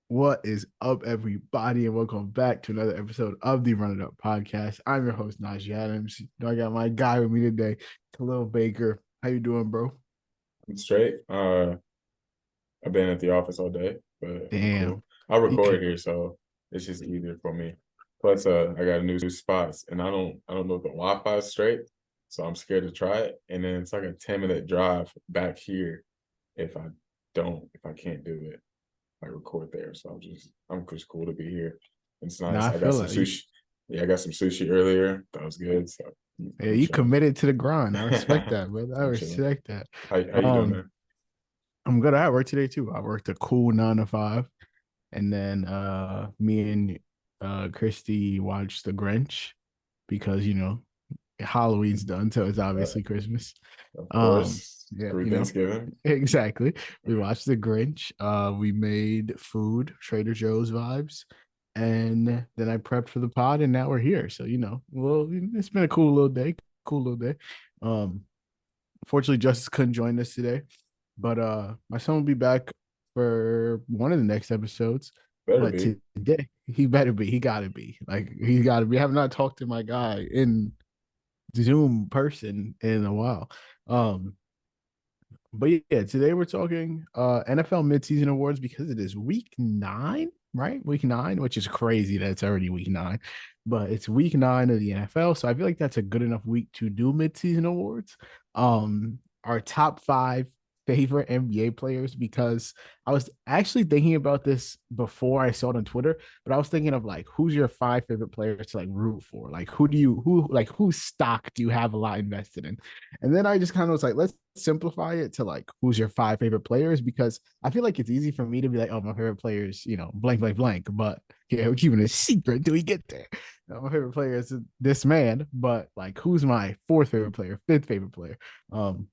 What is up, everybody, and welcome back to another episode of the Run It Up podcast. I'm your host, Najee Adams. I got my guy with me today, Khalil Baker. How you doing, bro? I'm straight. I've been at the office all day, but I'm Damn. cool. I You could, record here, so it's just easier for me. Plus, I got a new spots, and I don't know if the Wi-Fi is straight, so I'm scared to try it. And then it's like a 10-minute drive back here if I can't do it. I record there, so I'm just cool to be here. It's nah, nice. I I got feel some like you, sushi. Yeah, I got some sushi earlier. That was good. So yeah, I'm you chilling. committed to the grind. I respect that, man. I I'm chilling. respect that. How you doing, man? I'm good. I work today too. I worked a cool 9 to 5, and then me and Christy watched The Grinch because Halloween's done, so it's Uh, obviously Christmas. of Um, course, yeah, pre-Thanksgiving. exactly. We watched The Grinch. We made food, Trader Joe's vibes, and then I prepped for the pod, and now we're here. So well, it's been a cool little day. Cool little day. Um, Fortunately, Justice couldn't join us today, but my son will be back for one of the next episodes. Better But be. today, he better be. He gotta be. Like he gotta be. I have not talked to my guy in Zoom person in a while. Um, but yeah, today we're talking NFL midseason awards because it is week 9, right? Week 9, which is crazy that it's already week 9, but it's week 9 of the NFL. So I feel like that's a good enough week to do midseason awards. Our top 5 favorite NBA players, because I was actually thinking about this before I saw it on Twitter, but I was thinking of like who's your 5 favorite players to like root for? Like whose stock do you have a lot invested in? And then I just kind of was like, let's simplify it to like who's your 5 favorite players, because I feel like it's easy for me to be like, oh, my favorite players, blank, blank, blank. But yeah, we're keeping it a secret till we get there. My favorite player is this man, but like who's my fourth favorite player, fifth favorite player? Um,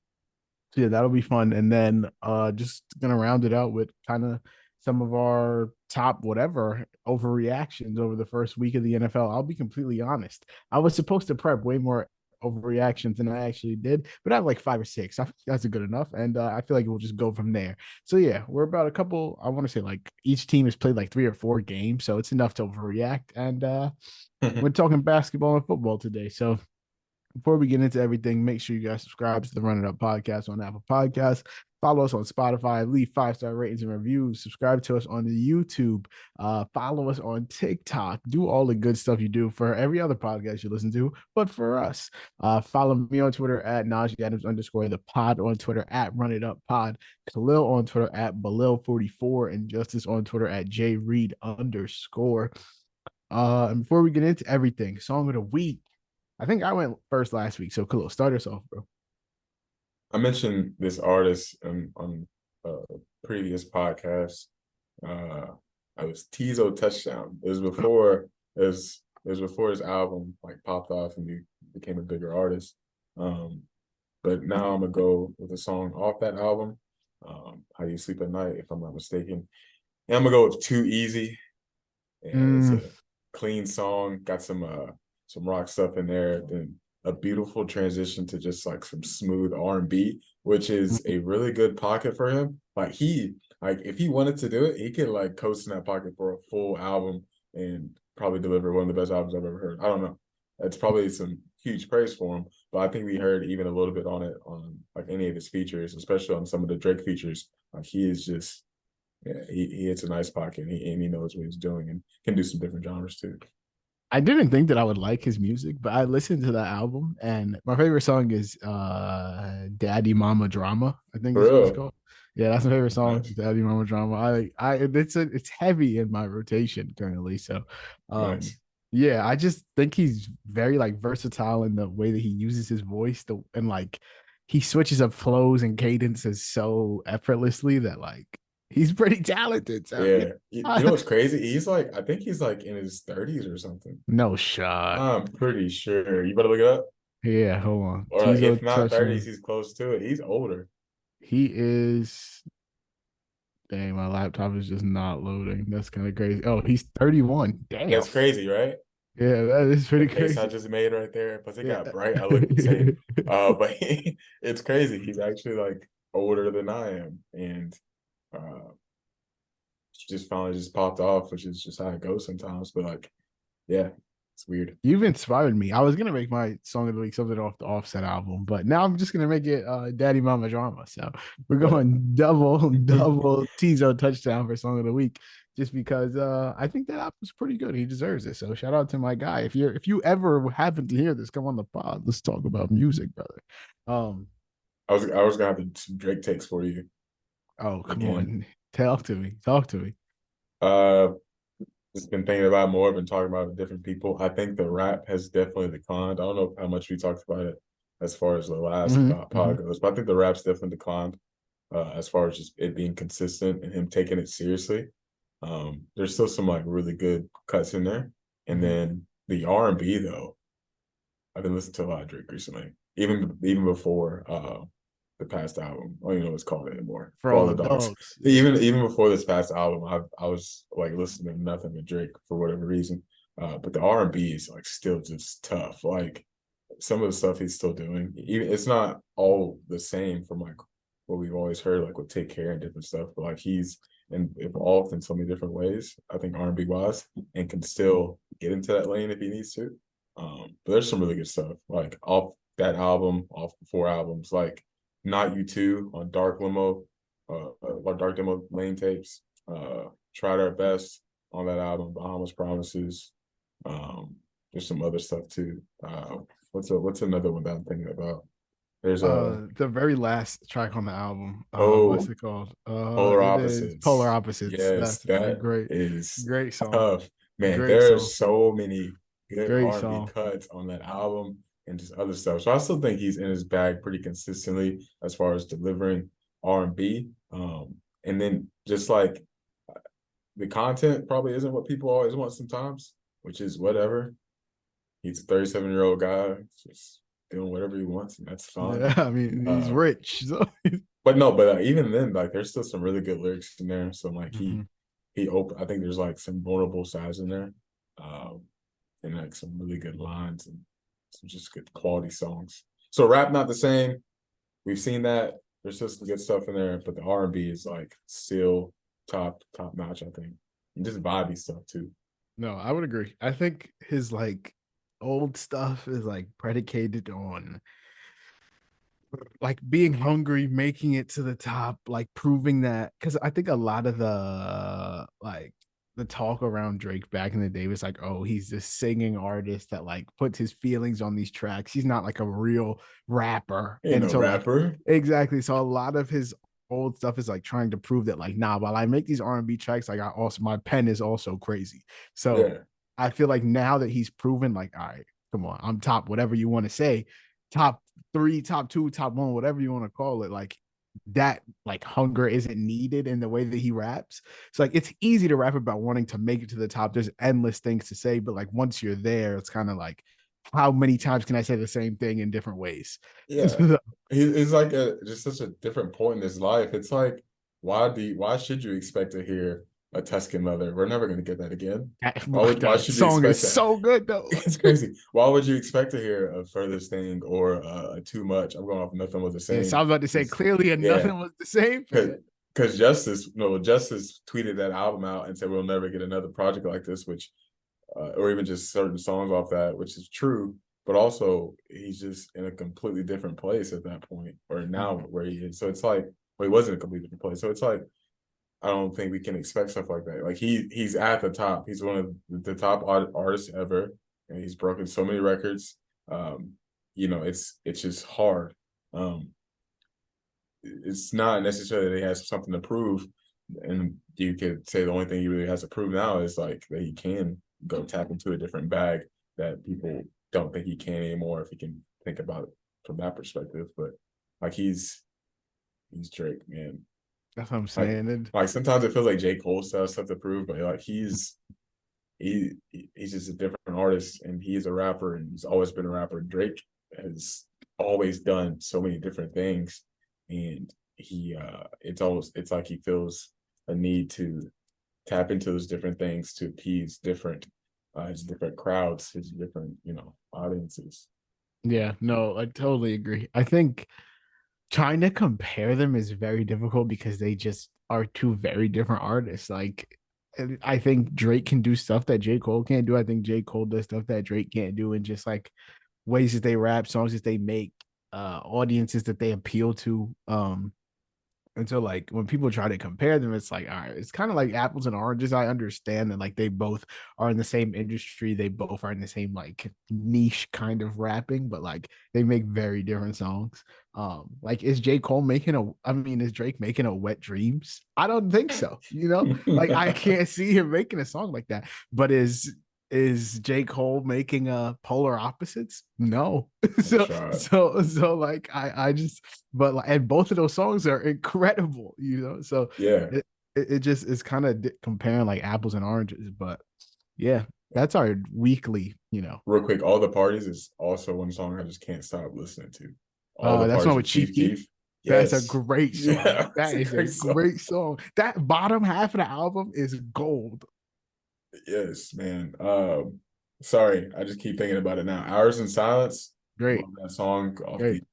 so yeah, that'll be fun. And then just gonna round it out with kind of some of our top whatever overreactions over the first week of the NFL. I'll be completely honest. I was supposed to prep way more overreactions than I actually did, but I have like 5 or 6. I think that's good enough. And I feel like we'll just go from there. So yeah, we're about a couple, I want to say like each team has played like 3 or 4 games. So it's enough to overreact. And we're talking basketball and football today. So before we get into everything, make sure you guys subscribe to the Run It Up podcast on Apple Podcasts. Follow us on Spotify, leave 5-star ratings and reviews. Subscribe to us on the YouTube. Follow us on TikTok. Do all the good stuff you do for every other podcast you listen to, but for us. Follow me on Twitter at Najee Adams _ the pod, on Twitter at Run It Up Pod, Khalil on Twitter at Balil44, and Justice on Twitter at JReed _ and before we get into everything, song of the week. I think I went first last week, so Khalil, start us off, bro. I mentioned this artist on previous podcasts. Uh, I was Tizo Touchdown. It was before his album like popped off and he became a bigger artist. Um, but now I'm gonna go with a song off that album. How You Sleep at Night, if I'm not mistaken. And I'm gonna go with Too Easy. Yeah, it's Mm, a clean song, got some rock stuff in there, then a beautiful transition to just like some smooth R&B, which is a really good pocket for him. Like if he wanted to do it, he could like coast in that pocket for a full album and probably deliver one of the best albums I've ever heard. I don't know. That's probably some huge praise for him, but I think we heard even a little bit on it on like any of his features, especially on some of the Drake features. Like he is just yeah, he hits a nice pocket and he knows what he's doing and can do some different genres too. I didn't think that I would like his music, but I listened to that album, and my favorite song is Daddy Mama Drama, I think For is what it's real. called. Yeah, that's my favorite song, Nice. Daddy Mama Drama. It's heavy in my rotation currently. So um Nice. yeah, I just think he's very like versatile in the way that he uses his voice and like he switches up flows and cadences so effortlessly that like he's pretty talented. So yeah. Yeah. You know what's crazy? I think he's like in his 30s or something. No shot. I'm pretty sure. You better look it up. Yeah, hold on. Or like Tizo if not 30s, touchdown. he's close to it. He's older. He is. Dang, my laptop is just not loading. That's kind of crazy. Oh, he's 31. Damn. That's crazy, right? Yeah, that is The pretty face I crazy. just made right there. Plus it Yeah. got bright. I look insane. But it's crazy. He's actually like older than I am. And uh just finally just popped off, which is just how it goes sometimes. But like, yeah, it's weird. You've inspired me. I was gonna make my song of the week something off the Offset album, but now I'm just gonna make it Daddy Mama Drama. So we're But going double double Tizo touchdown for song of the week, just because I think that album's pretty good. He deserves it. So shout out to my guy. If you ever happen to hear this, come on the pod. Let's talk about music, brother. Um, I was gonna have some Drake takes for you oh come again. on, talk to me, talk to me. Uh, just been thinking about more. Been talking about it with different people. I think the rap has definitely declined. I don't know how much we talked about it as far as the last Mm-hmm, mm-hmm, pod goes, but I think the rap's definitely declined as far as just it being consistent and him taking it seriously. There's still some like really good cuts in there, and mm-hmm. then the R&B though. I've been listening to a lot of Drake recently, even before the past album. I don't even know what it's called anymore. For For all all the the dogs. dogs. Yeah. Even before this past album, I was like listening to nothing but Drake for whatever reason. But the R&B is like still just tough. Like some of the stuff he's still doing, even it's not all the same from like what we've always heard, like with Take Care and different stuff. But like he's and evolved in so many different ways. I think R&B wise, and can still get into that lane if he needs to. But there's some really good stuff like off that album, off the 4 albums, like Not You Two on Dark Limo, Dark Demo Lane tapes. Tried Our Best on that album, Bahamas Promises. Um, there's some other stuff too. What's another one that I'm thinking about? There's a The very last track on the album. What's oh it called? Polar It is Polar Opposites. Opposites. Yes, That's a that great, is great song. tough. Man, Great there are song. so many good Great R&B song. cuts on that album and just other stuff. So I still think he's in his bag pretty consistently as far as delivering R&B. And then just like the content probably isn't what people always want sometimes, which is whatever. He's a 37-year-old guy, just doing whatever he wants, and that's fine. Yeah, I mean he's Uh, rich. So. but no, but even then, like there's still some really good lyrics in there. So like Mhm. he open. I think there's like some vulnerable sides in there, um, and like some really good lines and some just good quality songs. So rap not the same. We've seen that. There's still some good stuff in there, but the R&B is like still top notch. I think, and just vibey stuff too. No, I would agree. I think his like old stuff is like predicated on like being hungry, making it to the top, like proving that. Because I think a lot of the talk around Drake back in the day was like, oh, he's this singing artist that like puts his feelings on these tracks. He's not like a real rapper. Ain't And no so like rapper. exactly. So a lot of his old stuff is like trying to prove that like, nah, while I make these R&B tracks, like I also my pen is also crazy. So Yeah, I feel like now that he's proven, like, all right, come on, I'm top, whatever you want to say, top three, top two, top one, whatever you want to call it, like that like hunger isn't needed in the way that he raps. So like it's easy to rap about wanting to make it to the top. There's endless things to say, but like once you're there, it's kind of like how many times can I say the same thing in different ways? yeah. He's like just such a different point in his life. It's like why should you expect to hear a Tuscan Leather? We're never gonna get that again. Why That should you song is expect that? so good though. It's crazy. Why would you expect to hear a Furthest Thing or Too Much? I'm going off Nothing Was the Yeah, so I Same. was about to say clearly, and Yeah, nothing was the same, because fam. Justice tweeted that album out and said we'll never get another project like this, which or even just certain songs off that, which is true. But also, he's just in a completely different place at that point, or now Mm-hmm. where he is. So it's like, well, he was in a completely different place. So it's like, I don't think we can expect stuff like that. Like he's at the top. He's one of the top artists ever, and he's broken so many records. Um, it's just hard. Um, it's not necessarily that he has something to prove, and you could say the only thing he really has to prove now is like that he can go tap into a different bag that people don't think he can anymore if he can think about it from that perspective. But like he's Drake, man. That's what I'm Like saying. And like sometimes it feels like J. Cole still has stuff to prove, but like he's just a different artist and he's a rapper and he's always been a rapper. Drake has always done so many different things and it's like he feels a need to tap into those different things to appease different his different crowds, his different, audiences. yeah, no, I totally agree. I think trying to compare them is very difficult because they just are two very different artists. Like, I think Drake can do stuff that J. Cole can't do. I think J. Cole does stuff that Drake can't do, and just like ways that they rap, songs that they make, audiences that they appeal to. And so like when people try to compare them, it's like, all right, it's kind of like apples and oranges. I understand that like they both are in the same industry, they both are in the same like niche kind of rapping, but like they make very different songs. Like is J. Cole making a I mean, is Drake making a Wet Dreams? I don't think so. Like I can't see him making a song like that. But is J. Cole making polar opposites? No. No so shot. so like I just but like and both of those songs are incredible, so Yeah. it just is kind of comparing like apples and oranges, but yeah, that's our weekly. Real quick, All the Parties is also one song I just can't stop listening to. All the That's one Parties with with Chief Chief Keef. Keef. That's a Yes. great song. Yeah, it's That a is a great song. great song. That bottom half of the album is gold. Yes, man. Sorry, I just keep thinking about it now. Hours in Silence. Great, Love that song off the great.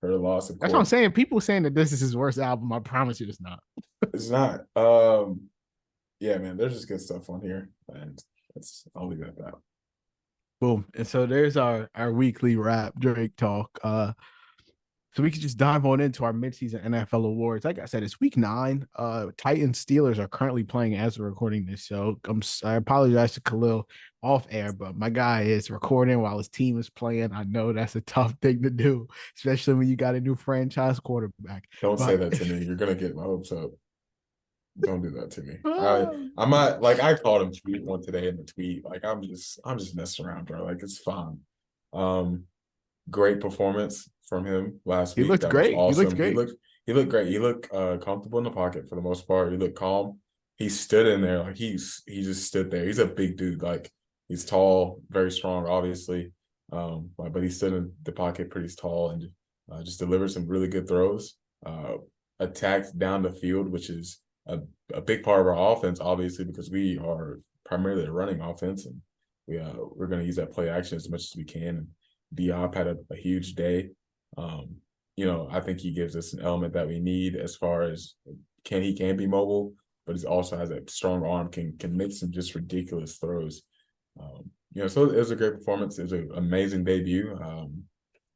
Her Loss, of That's what I'm course. saying. People saying that this is his worst album. I promise you it's not. It's not. Yeah, man, there's just good stuff on here. And I'll leave it at that. Boom. And so there's our weekly rap Drake talk. So we could just dive on into our midseason NFL awards. Like I said, it's week 9. Titans Steelers are currently playing as we're recording this. So I apologize to Khalil off air, but my guy is recording while his team is playing. I know that's a tough thing to do, especially when you got a new franchise quarterback. Don't say But that to me. You're gonna get my hopes up. Don't do that to me. I'm not like I called him tweet one today in the tweet. Like I'm just messing around, bro. Like it's fine. Um, Great performance from him last he week. looked That was great. He looked awesome. He great. looked he looked great. He looked comfortable in the pocket for the most part. He looked calm. He stood in there like he just stood there. He's a big dude. Like he's tall, very strong, obviously. But he stood in the pocket pretty tall and just delivered some really good throws. Attacked down the field, which is a big part of our offense, obviously, because we are primarily a running offense, and we're going to use that play action as much as we can. And Diop had a huge day. I think he gives us an element that we need as far as he can be mobile, but he also has a strong arm, can make some just ridiculous throws. So it was a great performance. It was an amazing debut.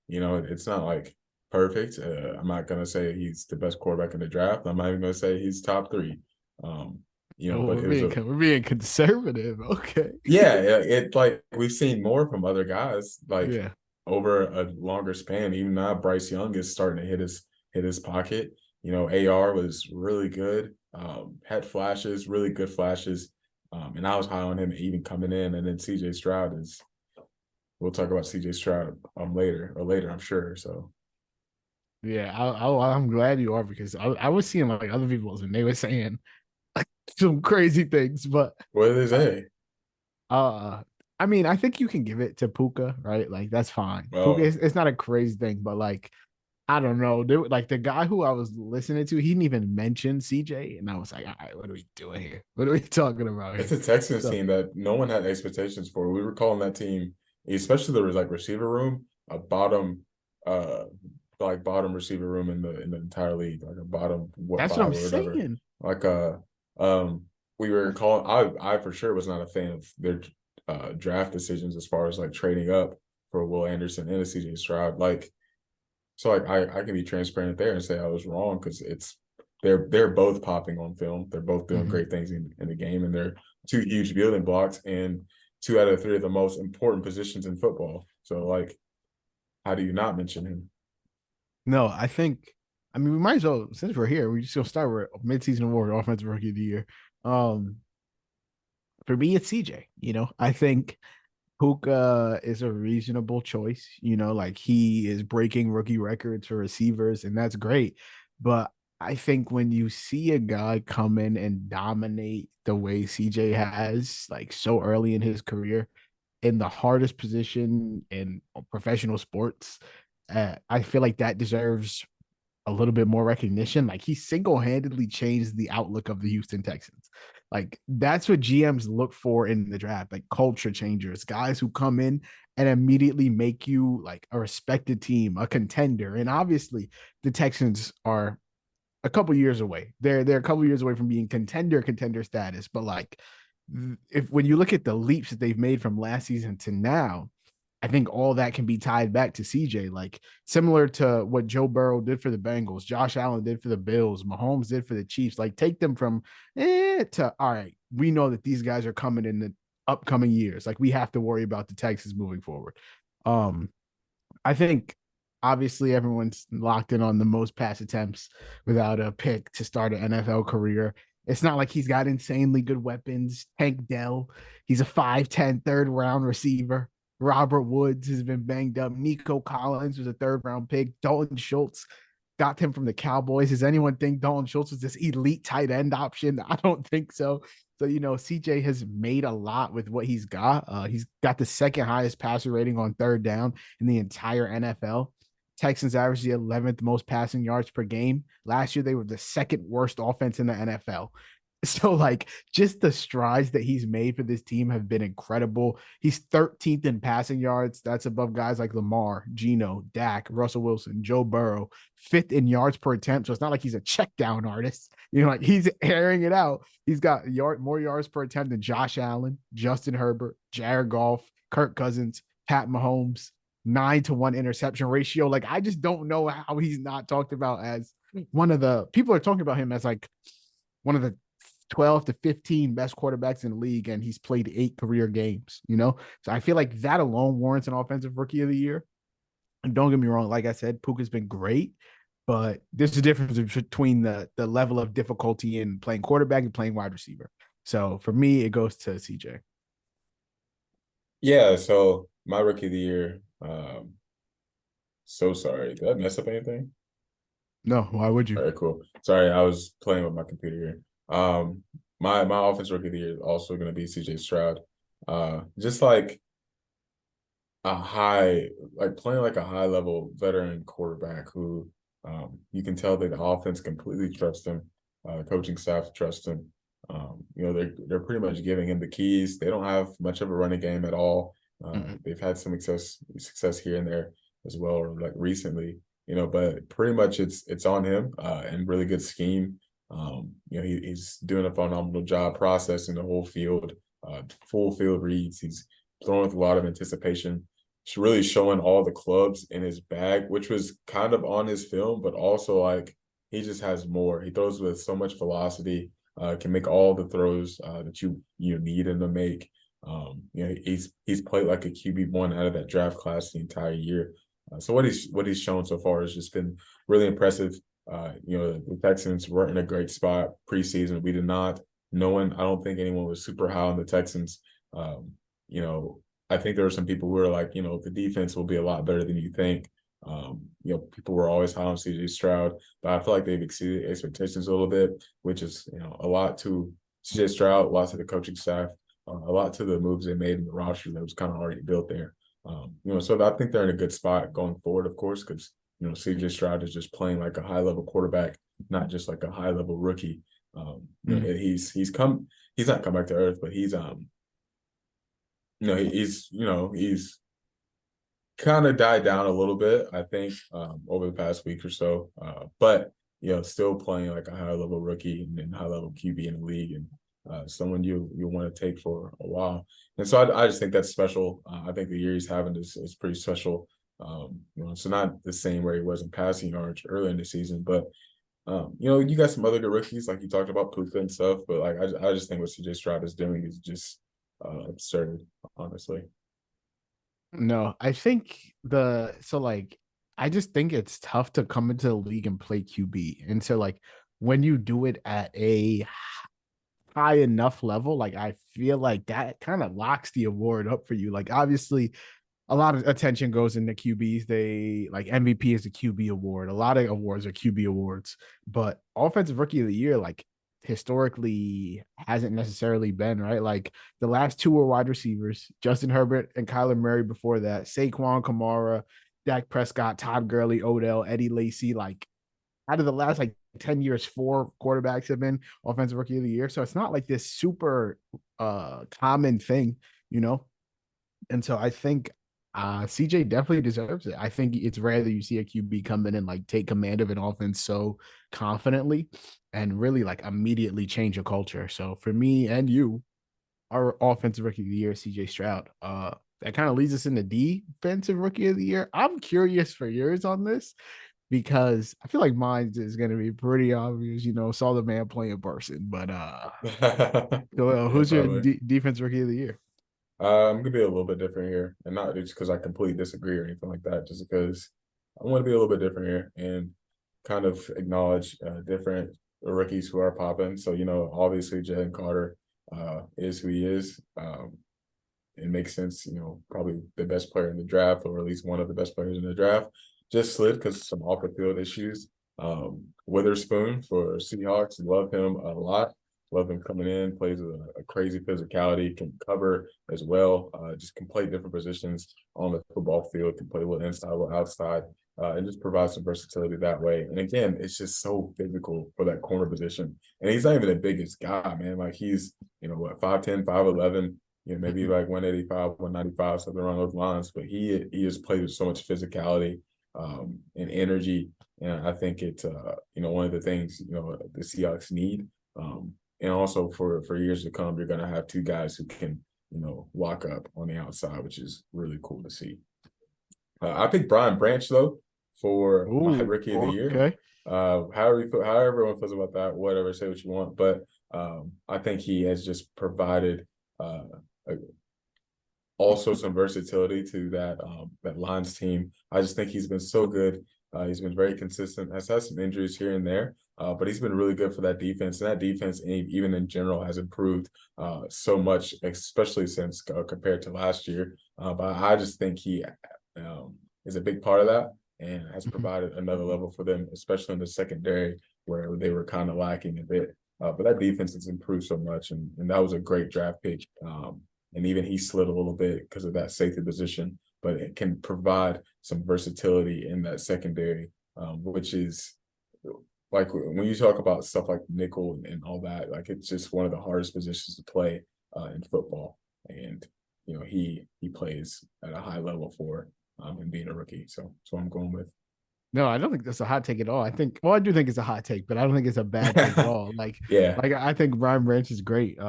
It's not like perfect. I'm not gonna say he's the best quarterback in the draft. I'm not even gonna say he's top 3. Oh, But it was we're being conservative. Okay. yeah, it like we've seen more from other guys like Yeah. over a longer span. Even now, Bryce Young is starting to hit his pocket. AR was really good. Had flashes, really good flashes. And I was high on him even coming in. And then CJ Stroud is. We'll talk about CJ Stroud later, I'm sure. So Yeah, I'm glad you are because I was seeing like other people's and they were saying like some crazy things, but what did they uh, say? uh I mean, I think you can give it to Puka, right? Like that's fine. Puka, Well, it's not a crazy thing, but like I don't know. Like the guy who I was listening to, he didn't even mention CJ, and I was like, all right, what are we doing here? What are we talking about it's here? a Texans So team that no one had expectations for. We were calling that team, especially the like receiver room, a uh, bottom receiver room in the entire league, like a bottom that's what I'm 5 or whatever. saying. Like um, we were calling. I for sure was not a fan of their draft decisions as far as like trading up for Will Anderson and a CJ Stroud. Like I can be transparent there and say I was wrong because they're both popping on film. They're both doing Mhm. great things in the game, and they're 2 huge building blocks and 2 out of 3 of the most important positions in football. So, like, how do you not mention him? No, I mean we might as well since we're here, we just gonna start with midseason award, offensive rookie of the year. Um, for me, it's CJ. I think Puka is a reasonable choice. Like he is breaking rookie records for receivers, and that's great. But I think when you see a guy come in and dominate the way CJ has, like so early in his career, in the hardest position in professional sports, I feel like that deserves a little bit more recognition. Like he single-handedly changed the outlook of the Houston Texans. Like that's what GMs look for in the draft, like culture changers, guys who come in and immediately make you like a respected team, a contender. And obviously the Texans are a couple years away. They're a couple years away from being contender status. But like, if when you look at the leaps that they've made from last season to now, I think all that can be tied back to CJ. Like similar to what Joe Burrow did for the Bengals, Josh Allen did for the Bills, Mahomes did for the Chiefs. Like take them from to all right. We know that these guys are coming in the upcoming years. Like we have to worry about the Texans moving forward. Um, I think obviously everyone's locked in on the most pass attempts without a pick to start an NFL career. It's not like he's got insanely good weapons. Tank Dell, he's a 5'10 third round receiver. Robert Woods has been banged up. Nico Collins was a third round pick. Dalton Schultz got him from the Cowboys. Does anyone think Dalton Schultz was this elite tight end option? I don't think so. So, CJ has made a lot with what he's got. He's got the second highest passer rating on third down in the entire NFL. Texans average the 11th most passing yards per game. Last year, they were the second worst offense in the NFL. So, like, just the strides that he's made for this team have been incredible. He's 13th in passing yards. That's above guys like Lamar, Geno, Dak, Russell Wilson, Joe Burrow. Fifth in yards per attempt. So it's not like he's a check down artist. Like he's airing it out. He's got more yards per attempt than Josh Allen, Justin Herbert, Jared Goff, Kirk Cousins, Pat Mahomes. 9-to-1 interception ratio. Like I just don't know how he's not talked about as one of the people are talking about him as like one of the 12 to 15 best quarterbacks in the league, and he's played 8 career games. So I feel like that alone warrants an offensive rookie of the year. And don't get me wrong, like I said, Puka's been great, but there's a difference between the level of difficulty in playing quarterback and playing wide receiver. So for me, it goes to CJ. Yeah, so my rookie of the year. So sorry. Did I mess up anything? No, why would you? All right, cool. Sorry, I was playing with my computer here. My offense rookie of the year is also going to be CJ Stroud. Just like a high, like playing like a high level veteran quarterback who you can tell that the offense completely trusts him, coaching staff trusts him. They're pretty much giving him the keys. They don't have much of a running game at all. They've had some success here and there as well, or like recently, but pretty much it's on him and really good scheme. He's doing a phenomenal job processing the whole field, full field reads. He's throwing with a lot of anticipation. He's really showing all the clubs in his bag, which was kind of on his film, but also like he just has more. He throws with so much velocity, can make all the throws that you need him to make. He's played like a QB1 out of that draft class the entire year. So what he's shown so far has just been really impressive. The Texans were in a great spot preseason. We did not. I don't think anyone was super high on the Texans. I think there were some people who were like, the defense will be a lot better than you think. People were always high on CJ Stroud, but I feel like they've exceeded expectations a little bit, which is, a lot to CJ Stroud, a lot to the coaching staff, a lot to the moves they made in the roster that was kind of already built there. So I think they're in a good spot going forward, of course, because CJ Stroud is just playing like a high level quarterback, not just like a high level rookie. He's not come back to earth, but he's he's kind of died down a little bit, I think, over the past week or so. But still playing like a high level rookie and high level QB in the league, and someone you want to take for a while. And so I just think that's special. I think the year he's having is pretty special. So not the same where he was in passing yards earlier in the season, but you got some other good rookies like you talked about Puka and stuff, but like I just think what CJ Stroud is doing is just absurd, honestly. No, I just think it's tough to come into the league and play QB. And so like when you do it at a high enough level, like I feel like that kind of locks the award up for you. Like obviously a lot of attention goes into QBs. They like MVP is a QB award. A lot of awards are QB awards, but offensive rookie of the year, like historically hasn't necessarily been right. Like the last two were wide receivers, Justin Herbert and Kyler Murray. Before that, Saquon, Kamara, Dak Prescott, Todd Gurley, Odell, Eddie Lacy. Like out of the last like 10 years, four quarterbacks have been offensive rookie of the year. So it's not like this super common thing, you know? And so I think CJ definitely deserves it. I think it's rare that you see a QB come in and like take command of an offense so confidently and really like immediately change a culture. So for me and you, our offensive rookie of the year, CJ Stroud. That kind of leads us into defensive rookie of the year. I'm curious for yours on this because I feel like mine is going to be pretty obvious. Saw the man play in person. But so, Yeah, who's your probably. defense rookie of the year? I'm gonna be a little bit different here, and not just because I completely disagree or anything like that, just because I want to be a little bit different here and kind of acknowledge different rookies who are popping. So, obviously Jalen Carter is who he is. It makes sense, probably the best player in the draft, or at least one of the best players in the draft. Just slid because of some off the field issues. Witherspoon for Seahawks, love him a lot. Love him coming in, plays a crazy physicality, can cover as well. Just can play different positions on the football field, can play a little inside, a little outside, and just provide some versatility that way. And again, it's just so physical for that corner position. And he's not even the biggest guy, man. Like he's, what, 5'10, 5'11, maybe like 185, 195, something around those lines. But he has played with so much physicality and energy. And I think it's one of the things, the Seahawks need. And also for years to come, you're gonna have two guys who can, lock up on the outside, which is really cool to see. I picked Brian Branch though for my Ooh, rookie of the year. okay. However everyone feels about that, whatever, say what you want. But I think he has just provided uh, also some versatility to that Lions team. I just think he's been so good. He's been very consistent. Has had some injuries here and there, but he's been really good for that defense. And that defense, even in general, has improved so much, especially since compared to last year. But I just think he is a big part of that and has provided another level for them, especially in the secondary where they were kind of lacking a bit. But that defense has improved so much, and that was a great draft pick. And even he slid a little bit because of that safety position, but it can provide some versatility in that secondary, which is like when you talk about stuff like nickel and all that, like it's just one of the hardest positions to play in football. And he plays at a high level for him being a rookie. So that's what I'm going with. No, I don't think that's a hot take at all. I do think it's a hot take, but I don't think it's a bad take at all. Like, Yeah. like I think Brian Branch is great.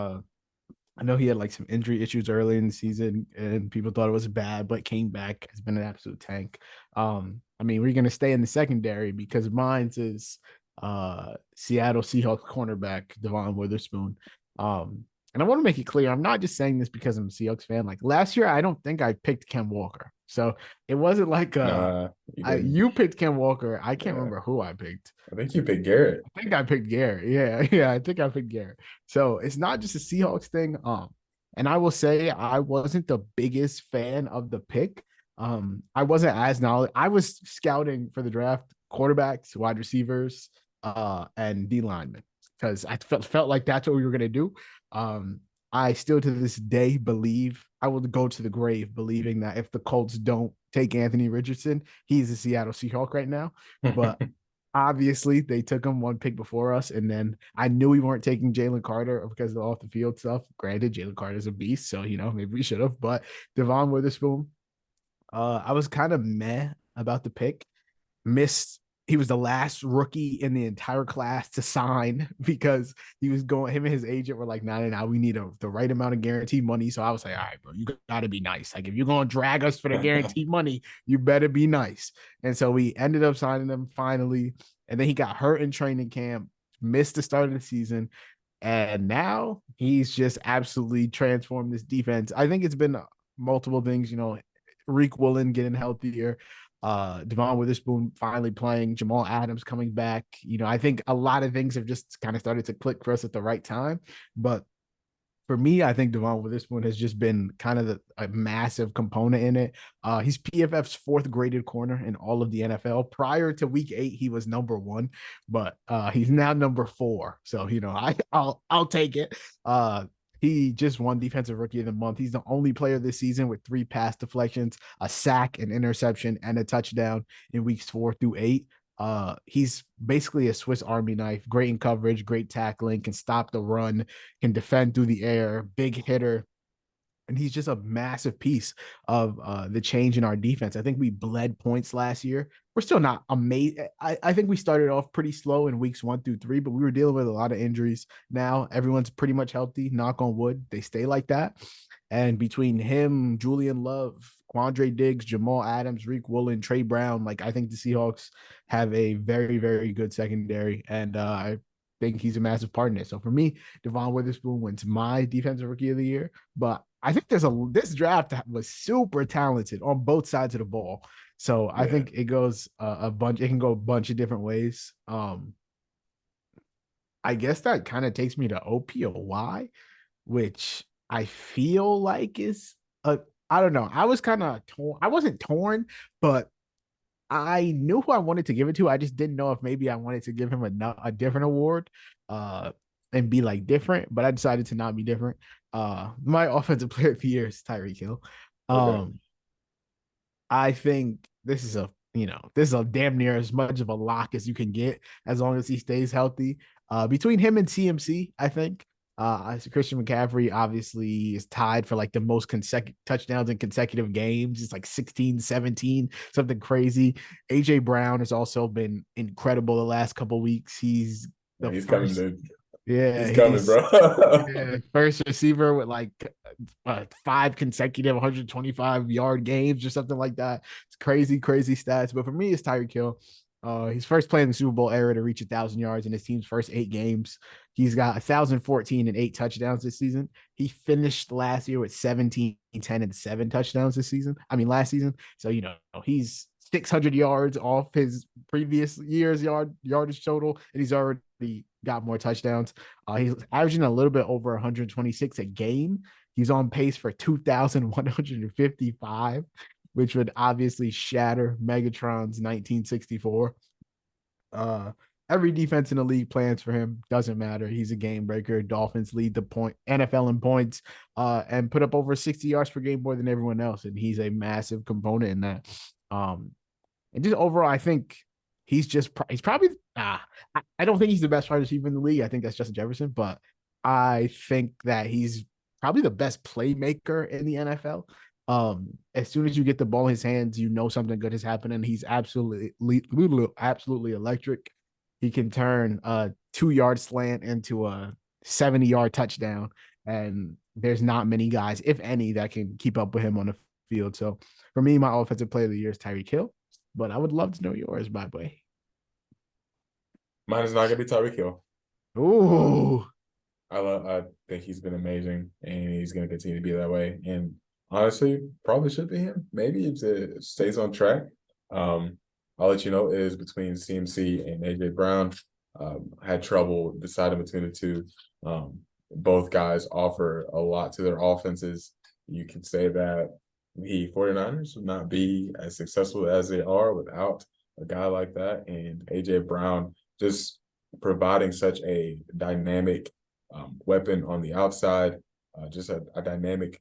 I know he had like some injury issues early in the season, and people thought it was bad, but came back. Has been an absolute tank. I mean, we're gonna stay in the secondary because mine's is Seattle Seahawks cornerback Devon Witherspoon. And I want to make it clear, I'm not just saying this because I'm a Seahawks fan. Like last year, I don't think I picked Ken Walker, so it wasn't like Nah, you didn't. you picked Ken Walker. I can't Yeah. remember who I picked. I think you picked Garrett. I think I picked Garrett. Yeah, yeah, I think I picked Garrett. So it's not just a Seahawks thing. And I will say I wasn't the biggest fan of the pick. I wasn't as knowledgeable. I was scouting for the draft quarterbacks, wide receivers, and D linemen because I felt like that's what we were gonna do. Um, I still to this day believe I will go to the grave believing that if the Colts don't take Anthony Richardson, he's a Seattle Seahawk right now. But obviously they took him one pick before us, and then I knew we weren't taking Jalen Carter because of the off the field stuff. Granted, Jalen Carter is a beast, so maybe we should have. But Devon Witherspoon, I was kind of meh about the pick. Missed. He was the last rookie in the entire class to sign because he was going. Him and his agent were like, "Nah, we need the right amount of guaranteed money." So I was like, "All right, bro, you got to be nice. Like, if you're gonna drag us for the guaranteed money, you better be nice." And so we ended up signing him finally, and then he got hurt in training camp, missed the start of the season, and now he's just absolutely transformed this defense. I think it's been multiple things, Reek Woolen getting healthier, Devon Witherspoon finally playing, Jamal Adams coming back. I think a lot of things have just kind of started to click for us at the right time. But for me, I think Devon Witherspoon has just been kind of a massive component in it. He's PFF's fourth graded corner in all of the NFL. Prior to week 8, he was number 1, but he's now number 4. So I'll take it. He just won Defensive Rookie of the Month. He's the only player this season with 3 pass deflections, a sack, an interception, and a touchdown in weeks 4 through 8. He's basically a Swiss Army knife, great in coverage, great tackling, can stop the run, can defend through the air, big hitter. and he's just a massive piece of the change in our defense. I think we bled points last year. We're still not amazing. I think we started off pretty slow in weeks 1 through 3, but we were dealing with a lot of injuries. Now everyone's pretty much healthy. Knock on wood, they stay like that. And between him, Julian Love, Quandre Diggs, Jamal Adams, Reek Woolen, Trey Brown, like I think the Seahawks have a very, very good secondary, and I think he's a massive part in it. So for me, Devon Witherspoon wins my defensive rookie of the year. But I think this draft was super talented on both sides of the ball. So I Yeah. think it goes a bunch. It can go a bunch of different ways. I guess that kind of takes me to OPOY, which I feel like is a. I don't know. I was kind of torn. I wasn't torn, but I knew who I wanted to give it to. I just didn't know if maybe I wanted to give him a different award, uh, and be like different. But I decided to not be different. My offensive player of the year is Tyreek Hill. Okay. Um, I think this is a damn near as much of a lock as you can get as long as he stays healthy. Between him and CMC, I think. Christian McCaffrey obviously is tied for like the most consecutive touchdowns in consecutive games. It's like 16, 17, something crazy. AJ Brown has also been incredible the last couple weeks. He's Yeah, the he's coming, first, dude. yeah, He's coming, bro. first receiver with like 5 consecutive 125-yard games or something like that. It's crazy, crazy stats. But for me, it's Tyreek Hill. He's first playing the Super Bowl era to reach 1,000 yards in his team's first 8 games. He's got 1,014 and 8 touchdowns this season. He finished last year with 17, 10, and 7 touchdowns this season. I mean, last season. So, he's 600 yards off his previous year's yardage total, and he's already got more touchdowns. He's averaging a little bit over 126 a game. He's on pace for 2,155, which would obviously shatter Megatron's 1964. Uh, every defense in the league plans for him. Doesn't matter. He's a game breaker. Dolphins lead the point NFL in points, and put up over 60 yards per game more than everyone else, and he's a massive component in that. Um, and just overall, I think he's probably I don't think he's the best wide receiver in the league. I think that's Justin Jefferson, but I think that he's probably the best playmaker in the NFL. As soon as you get the ball in his hands, you know something good has happened, and he's absolutely electric. He can turn a 2 yard slant into a 70-yard touchdown, and there's not many guys, if any, that can keep up with him on the field. So for me, my offensive player of the year is Tyreek Hill, but I would love to know yours, by the way. Mine is not gonna be Tyreek Hill. Um, Ooh, I think he's been amazing, and he's gonna continue to be that way. And honestly, probably should be him. Maybe if it stays on track. Um, I'll let you know it is between CMC and AJ Brown. I had trouble deciding between the two. Both guys offer a lot to their offenses. You could say that the 49ers would not be as successful as they are without a guy like that. And AJ Brown just providing such a dynamic weapon on the outside, just a dynamic,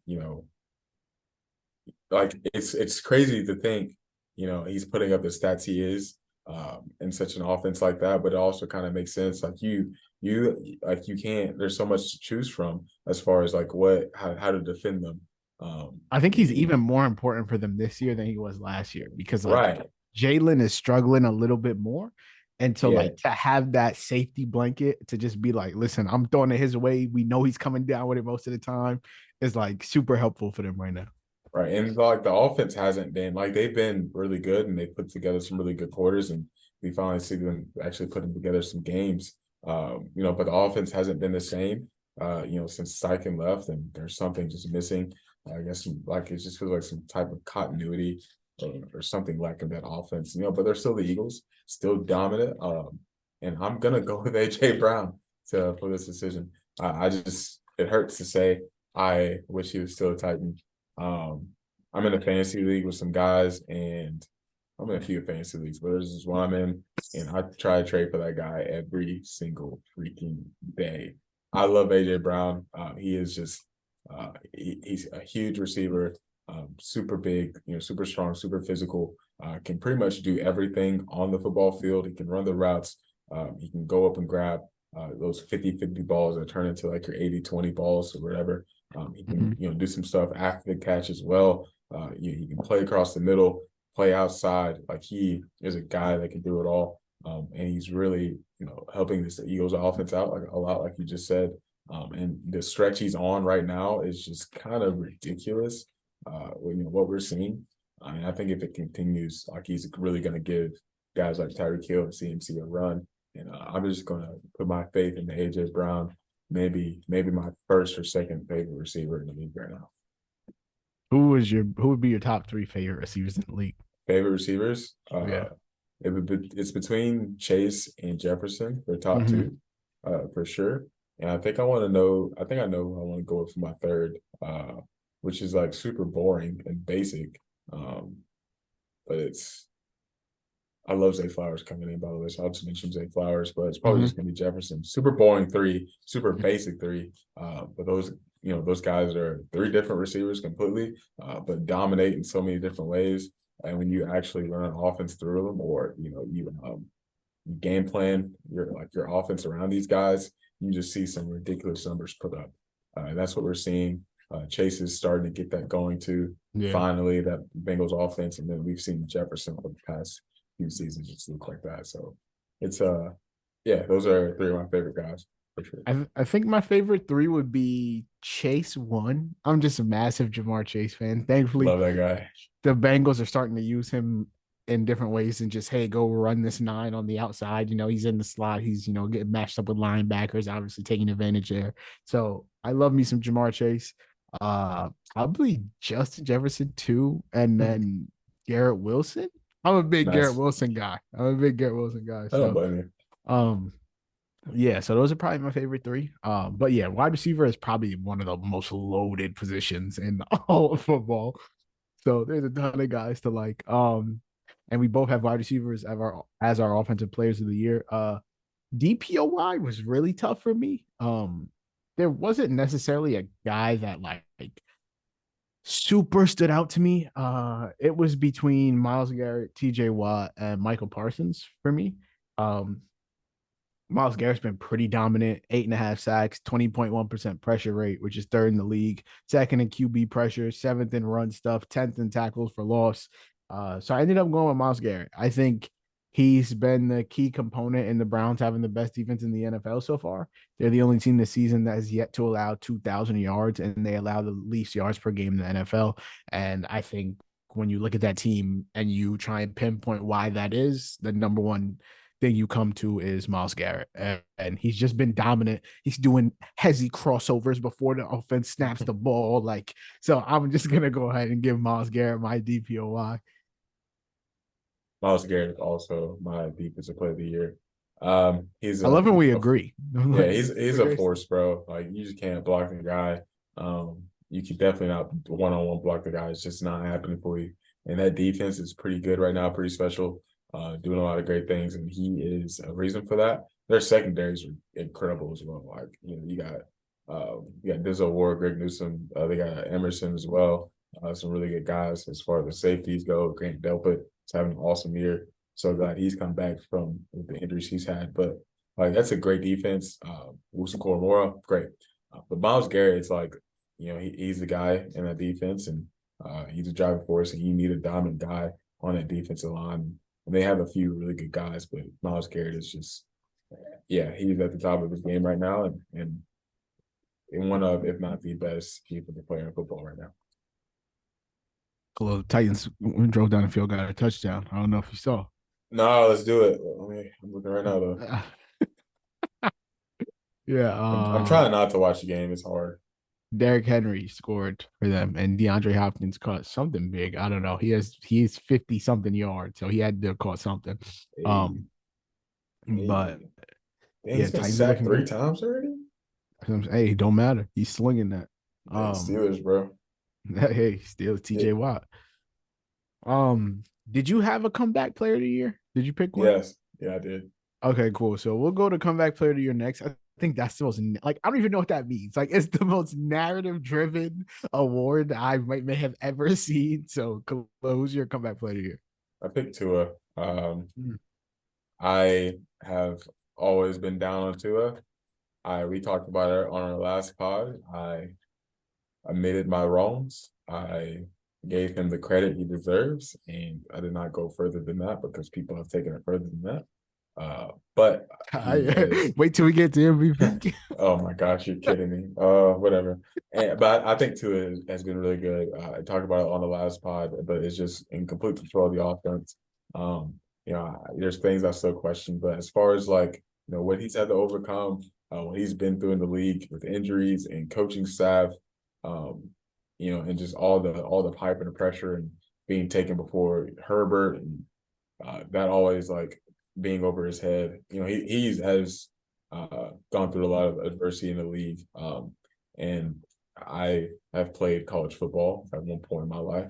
like it's crazy to think, he's putting up the stats he is in such an offense like that, but it also kind of makes sense. Like you can't. There's so much to choose from as far as like how to defend them. I think he's He, even more important for them this year than he was last year because like right, Jalen is struggling a little bit more. And to yeah, like to have that safety blanket to just be like, listen, I'm throwing it his way. We know he's coming down with it most of the time is like super helpful for them right now. right. And like the offense hasn't been like they've been really good and they put together some really good quarters and we finally see them actually putting together some games. But the offense hasn't been the same, since Steichen left and there's something just missing. I guess like it just feels like some type of continuity or something lacking that offense, but they're still the Eagles, still dominant. And I'm gonna go with AJ Brown for this decision. I just it hurts to say I wish he was still a Titan. Um, I'm in a fantasy league with some guys, and I'm in a few fantasy leagues, but this is one I'm in, and I try to trade for that guy every single freaking day. I love AJ Brown. He is just he's a huge receiver, super big, super strong, super physical. Can pretty much do everything on the football field. He can run the routes. He can go up and grab those 50-50 balls that turn into like your 80-20 balls or whatever. He can, Mm-hmm. do some stuff after the catch as well. He can play across the middle, play outside. Like he is a guy that can do it all. And he's really, helping this Eagles offense out like a lot, like you just said. And the stretch he's on right now is just kind of ridiculous. What we're seeing. I mean, I think if it continues, like he's really going to give guys like Tyreek Hill and CMC a run. And I'm just going to put my faith in the AJ Brown, maybe my first or second favorite receiver in the league right now. Who would be your top three favorite receivers in the league? Favorite receivers? Yeah. It's between Chase and Jefferson, their top Mm-hmm. two, for sure. And I think I want to know. I think I know who I want to go with for my third, which is like super boring and basic. Um, but it's I love Zay Flowers coming in, by the way. So I'll just mention Zay Flowers, but it's probably Mm-hmm. just gonna be Jefferson. Super boring three, super basic three. But those guys are three different receivers completely, but dominate in so many different ways. And when you actually run an offense through them, or you game plan your offense around these guys, you just see some ridiculous numbers put up. And that's what we're seeing. Chase is starting to get that going too. Yeah. Finally, that Bengals offense, and then we've seen Jefferson for the past few seasons just look like that. So it's yeah, those are three of my favorite guys for sure. I think my favorite three would be Chase one. I'm just a massive Jamar Chase fan. Thankfully, Love that guy. the Bengals are starting to use him in different ways and just, hey, go run this nine on the outside. He's in the slot. He's, getting matched up with linebackers, obviously taking advantage there. So I love me some Jamar Chase. Probably Justin Jefferson too, and then Garrett Wilson. I'm a big Garrett Nice. Wilson guy. I'm a big Garrett Wilson guy. I don't So blame you. um yeah, so those are probably my favorite three. But yeah, wide receiver is probably one of the most loaded positions in all of football. So there's a ton of guys to like. And we both have wide receivers as our offensive players of the year. DPOY was really tough for me. There wasn't necessarily a guy that like super stood out to me. It was between Miles Garrett, TJ Watt, and Michael Parsons for me. Um, Miles Garrett's been pretty dominant, 8.5 sacks, 20.1% pressure rate, which is third in the league, second in QB pressure, seventh in run stuff, 10th in tackles for loss. So I ended up going with Miles Garrett. I think he's been the key component in the Browns having the best defense in the NFL so far. They're the only team this season that has yet to allow 2,000 yards, and they allow the least yards per game in the NFL. And I think when you look at that team and you try and pinpoint why that is, the number one thing you come to is Miles Garrett. And he's just been dominant. He's doing hezzy crossovers before the offense snaps the ball. So I'm just going to go ahead and give Miles Garrett my DPOY. Miles Garrett is also my defensive player of the year. He's I love when we a agree. Yeah, Like, he's a force, bro. Like you just can't block the guy. You can definitely not one-on-one block the guy. It's just not happening for you. And that defense is pretty good right now, pretty special, doing a lot of great things, and he is a reason for that. Their secondaries are incredible as well. Like you got Dizzle Ward, Greg Newsome, they got Emerson as well. Some really good guys as far as the safeties go. Grant Delpit is having an awesome year. So glad he's come back from the injuries he's had, but. Like that's a great defense. Wilson Koromora, great. But Miles Garrett, it's like, he's the guy in that defense, and he's a driving force, and you need a dominant guy on that defensive line. And they have a few really good guys, but Miles Garrett is just, yeah, he's at the top of his game right now, and one of, if not the best defensive player in football right now. the Titans drove down the field, got a touchdown. I don't know if you saw. No, let's do it. I'm looking right now though. Yeah. I'm trying not to watch the game. It's hard. Derrick Henry scored for them, and DeAndre Hopkins caught something big. I don't know. He's 50 something yards, so he had to caught something. Hey, Um, hey, but dang, yeah, he's been Titans are sacked looking three good. times already. Hey, don't matter. He's slinging that. Dang, Steelers, bro. Hey, still TJ Hey, Watt. Did you have a comeback player of the year? Did you pick one? yes, yeah, I did. Okay, cool. So we'll go to comeback player of the year next. I think that's the most like I don't even know what that means. Like it's the most narrative driven award I may have ever seen. So who's your comeback player of the year? I picked Tua. Mm. I have always been down on Tua. We talked about it on our last pod. admitted my wrongs. I gave him the credit he deserves, and I did not go further than that because people have taken it further than that. But he is. Wait till we get to MVP. Oh my gosh, you're kidding me. Whatever. But I think too has been really good. I talked about it on the last pod, but it's just in complete control of the offense. There's things I still question, but as far as like what he's had to overcome, what he's been through in the league with injuries and coaching staff, um, and just all the hype and the pressure and being taken before Herbert and that always like being over his head. He has gone through a lot of adversity in the league. And I have played college football at one point in my life.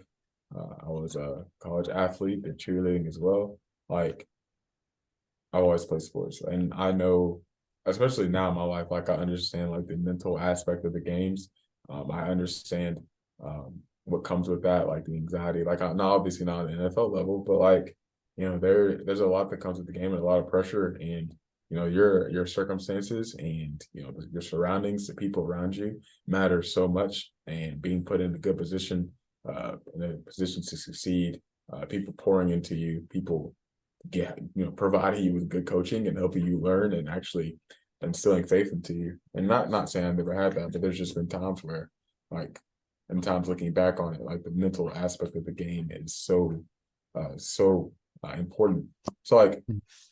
I was a college athlete, did cheerleading as well. Like I always play sports, and I know, especially now in my life, like I understand like the mental aspect of the games. I understand what comes with that, like the anxiety. Like I'm not obviously not at an NFL level, but like there's a lot that comes with the game and a lot of pressure, and your circumstances and your surroundings, the people around you matter so much, and being put in a good position, in a position to succeed, people pouring into you, people providing you with good coaching and helping you learn and actually instilling faith into you. And not saying I never had that, but there's just been times where, like, and times looking back on it, like the mental aspect of the game is so important. So like,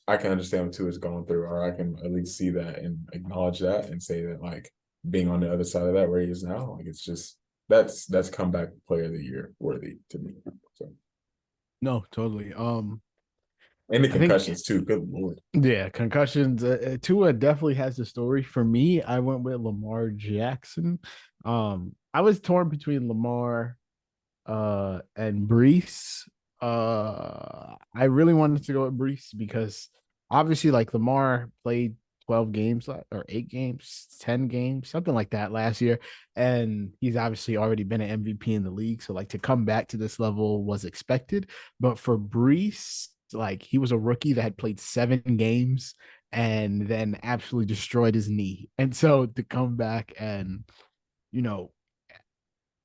I can understand what Tua is going through, or I can at least see that and acknowledge that and say that like being on the other side of that where he is now, like it's just that's comeback player of the year worthy to me. So No, totally. and the I think concussions too. Good lord. yeah, concussions. Tua definitely has the story. For me, I went with Lamar Jackson. I was torn between Lamar and Brees. I really wanted to go with Brees because obviously, like Lamar played 12 games or 8 games, 10 games, something like that last year, and he's obviously already been an MVP in the league. So like to come back to this level was expected. But for Brees, like he was a rookie that had played 7 games and then absolutely destroyed his knee, and so to come back and you know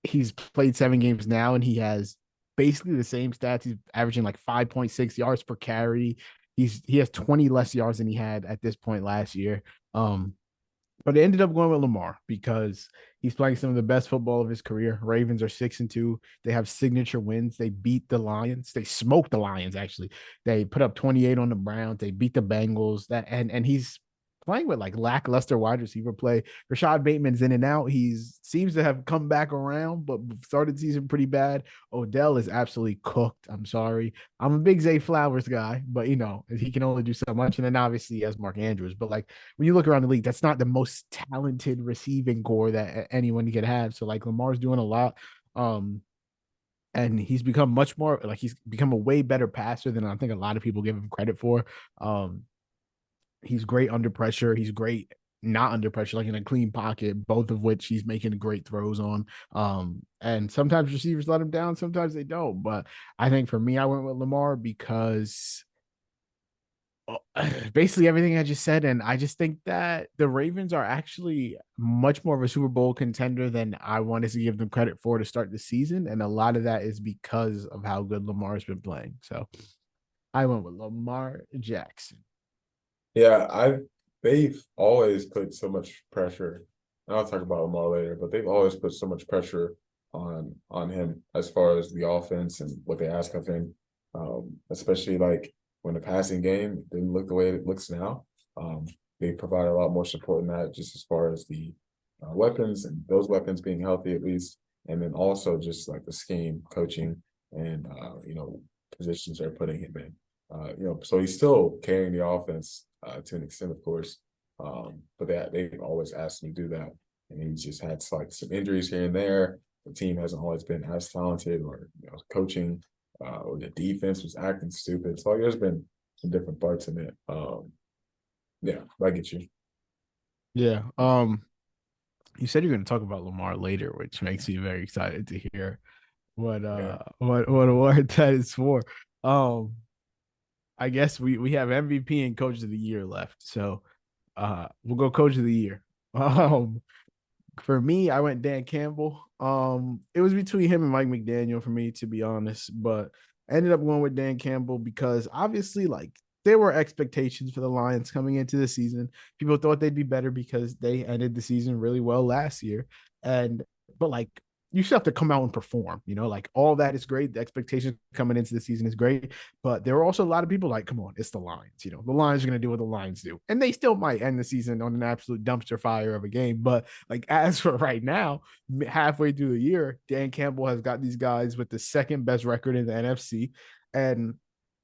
he's played 7 games now and he has basically the same stats. He's averaging like 5.6 yards per carry. He has 20 less yards than he had at this point last year. Um, but it ended up going with Lamar because he's playing some of the best football of his career. Ravens are 6-2. They have signature wins. They beat the Lions. They smoked the Lions, actually. They put up 28 on the Browns. They beat the Bengals. And he's playing with like lackluster wide receiver play. Rashad Bateman's in and out. He seems to have come back around, but started season pretty bad. Odell is absolutely cooked. I'm sorry. I'm a big Zay Flowers guy, but he can only do so much. And then obviously he has Mark Andrews. But like when you look around the league, that's not the most talented receiving core that anyone can have. So like Lamar's doing a lot. And he's become much more like he's become a way better passer than I think a lot of people give him credit for. Um, he's great under pressure. He's great not under pressure, like in a clean pocket, both of which he's making great throws on. And sometimes receivers let him down, sometimes they don't. But I think for me, I went with Lamar because basically everything I just said. And I just think that the Ravens are actually much more of a Super Bowl contender than I wanted to give them credit for to start the season. And a lot of that is because of how good Lamar's been playing. So I went with Lamar Jackson. Yeah, they've always put so much pressure. And I'll talk about Lamar later, but they've always put so much pressure on him as far as the offense and what they ask of him. Especially like when the passing game didn't look the way it looks now. They provide a lot more support in that, just as far as the weapons and those weapons being healthy at least, and then also just like the scheme, coaching, and positions they're putting him in. So he's still carrying the offense to an extent, of course. But they've always asked him to do that, and he's just had like some injuries here and there. The team hasn't always been as talented, or coaching, or the defense was acting stupid. So there's been some different parts in it. Yeah, I get you. Yeah. You said you're going to talk about Lamar later, which makes me very excited to hear Yeah, what award that is for. Um, I guess we have MVP and Coach of the Year left, so we'll go Coach of the Year. Um, for me, I went Dan Campbell. It was between him and Mike McDaniel for me, to be honest, but I ended up going with Dan Campbell because obviously, like, there were expectations for the Lions coming into the season. People thought they'd be better because they ended the season really well last year. And but like you still have to come out and perform, like all that is great. The expectations coming into the season is great. But there were also a lot of people like, come on, it's the Lions. The Lions are gonna do what the Lions do. And they still might end the season on an absolute dumpster fire of a game. But like as for right now, halfway through the year, Dan Campbell has got these guys with the second best record in the NFC. And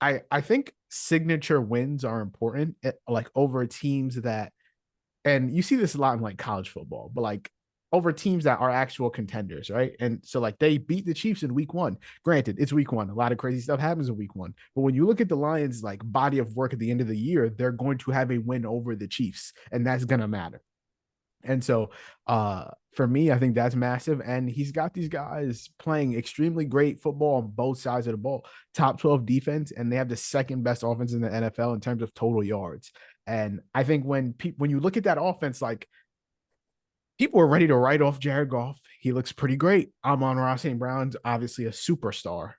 I think signature wins are important, like over teams that, and you see this a lot in like college football, but like over teams that are actual contenders, right? And so like they beat the Chiefs in week one. Granted, it's week one. A lot of crazy stuff happens in week one. But when you look at the Lions like body of work at the end of the year, they're going to have a win over the Chiefs, and that's gonna matter. And so for me, I think that's massive. And he's got these guys playing extremely great football on both sides of the ball. Top 12 defense, and they have the second best offense in the NFL in terms of total yards. And I think when you look at that offense, like people are ready to write off Jared Goff. He looks pretty great. Amon-Ra St. Brown's obviously a superstar.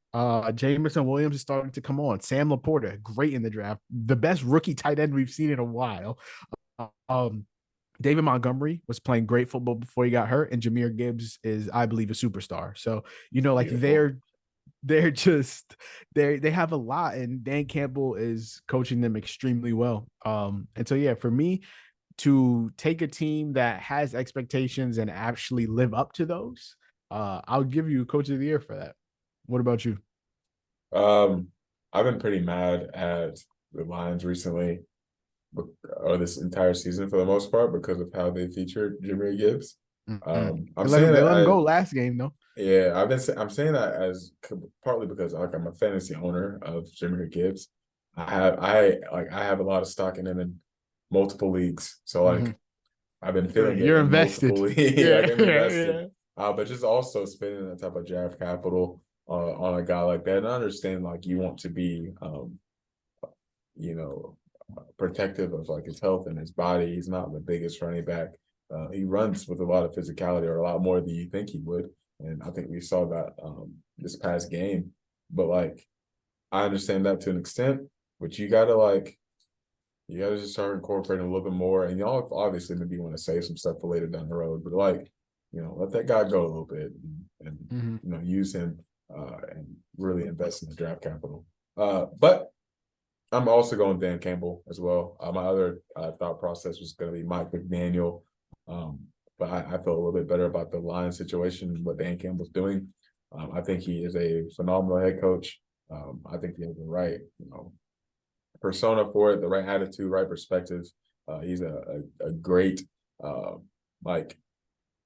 Jameson Williams is starting to come on. Sam Laporta, great in the draft. The best rookie tight end we've seen in a while. Um, David Montgomery was playing great football before he got hurt, and Jameer Gibbs is, I believe, a superstar. So, like Beautiful. they're just they have a lot, and Dan Campbell is coaching them extremely well. And so yeah, for me to take a team that has expectations and actually live up to those, I'll give you Coach of the Year for that. What about you? Um, I've been pretty mad at the Lions recently, or this entire season for the most part, because of how they featured Jameer Gibbs. Mm-hmm. I'm They let saying him. They that let him go last game though. yeah, I'm saying that as partly because like I'm a fantasy owner of Jameer Gibbs. I have a lot of stock in him in multiple leagues. So Mm-hmm. like I've been feeling it You're in multiple invested. leagues. Like Yeah, I'm yeah, invested. yeah. But just also spending that type of draft capital on a guy like that. And I understand like you want to be you know, protective of like his health and his body. He's not the biggest running back. He runs with a lot of physicality, or a lot more than you think he would. And I think we saw that this past game. But like, I understand that to an extent, but you gotta just start incorporating a little bit more. And y'all obviously maybe want to save some stuff for later down the road, but like, let that guy go a little bit and Mm-hmm. use him and really invest in the draft capital. But I'm also going Dan Campbell as well. My other thought process was going to be Mike McDaniel, um, but I feel a little bit better about the Lions situation and what Dan Campbell's doing. I think he is a phenomenal head coach. I think he has the right, persona for it, the right attitude, right perspective. He's a great uh, like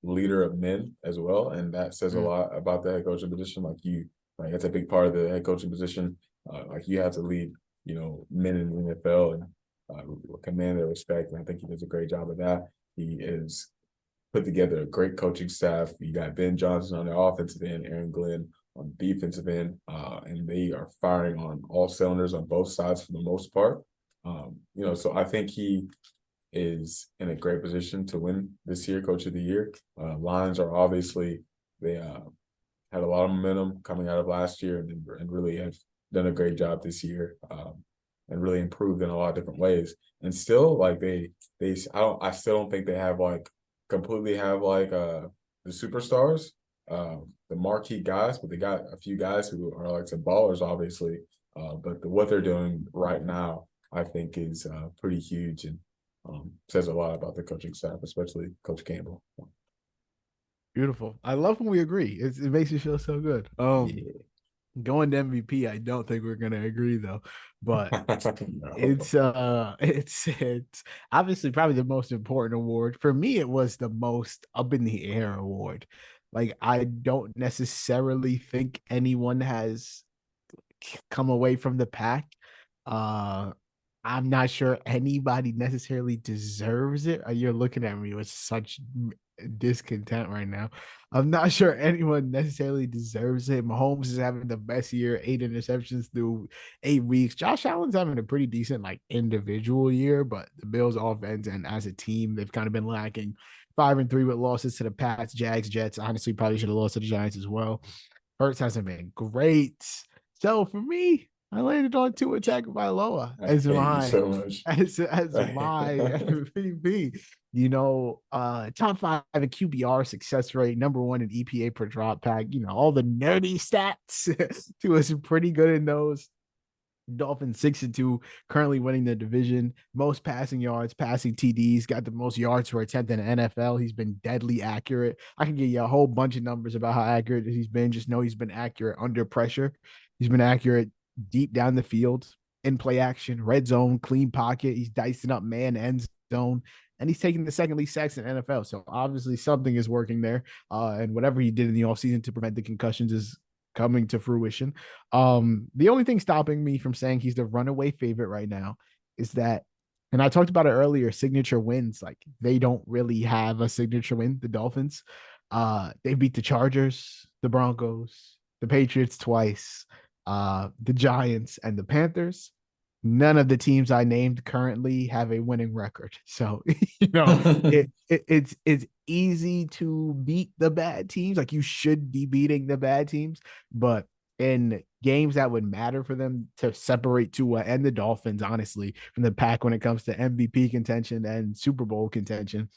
leader of men as well, and that says a lot about the head coaching position. Like that's a big part of the head coaching position. Like you have to lead, men in the NFL and command their respect. And I think he does a great job of that. He is put together a great coaching staff. You got Ben Johnson on the offensive end, Aaron Glenn on the defensive end, and they are firing on all cylinders on both sides for the most part. So I think he is in a great position to win this year, Coach of the Year. Lions are obviously they had a lot of momentum coming out of last year and really have done a great job this year and really improved in a lot of different ways. And still, like I still don't think they have like completely have like the superstars, the marquee guys, but they got a few guys who are like some ballers, obviously. But what they're doing right now, I think, is pretty huge and says a lot about the coaching staff, especially Coach Campbell. Beautiful. I love when we agree. It makes me feel so good. Yeah. Going to MVP, I don't think we're gonna agree though, but No. it's obviously probably the most important award. For me, it was the most up in the air award. Like I don't necessarily think anyone has come away from the pack. Uh I'm not sure anybody necessarily deserves it. You're looking at me with such discontent right now. I'm not sure anyone necessarily deserves it. Mahomes is having the best year, 8 interceptions through 8 weeks. Josh Allen's having a pretty decent like individual year, but the Bills offense and as a team, they've kind of been lacking. 5-3 with losses to the Pats, Jags, Jets. Honestly, probably should have lost to the Giants as well. Hurts hasn't been great. So for me, I landed on Tua Tagovailoa I as hate you my so much. as my MVP. Top 5 in QBR success rate, number 1 in EPA per drop pack. All the nerdy stats. Tua's pretty good in those. Dolphins 6-2, currently winning the division. Most passing yards, passing TDs, got the most yards per attempt in the NFL. He's been deadly accurate. I can give you a whole bunch of numbers about how accurate he's been. Just know he's been accurate under pressure. He's been accurate deep down the field, in play action, red zone, clean pocket. He's dicing up man end zone, and he's taking the second least sacks in NFL. So obviously something is working there. And whatever he did in the offseason to prevent the concussions is coming to fruition. The only thing stopping me from saying he's the runaway favorite right now is that, and I talked about it earlier, signature wins. Like they don't really have a signature win, the Dolphins. They beat the Chargers, the Broncos, the Patriots twice, the Giants, and the Panthers. None of the teams I named currently have a winning record. So, it's easy to beat the bad teams. Like you should be beating the bad teams, but in games that would matter for them to separate Tua and the Dolphins, honestly, from the pack when it comes to MVP contention and Super Bowl contention,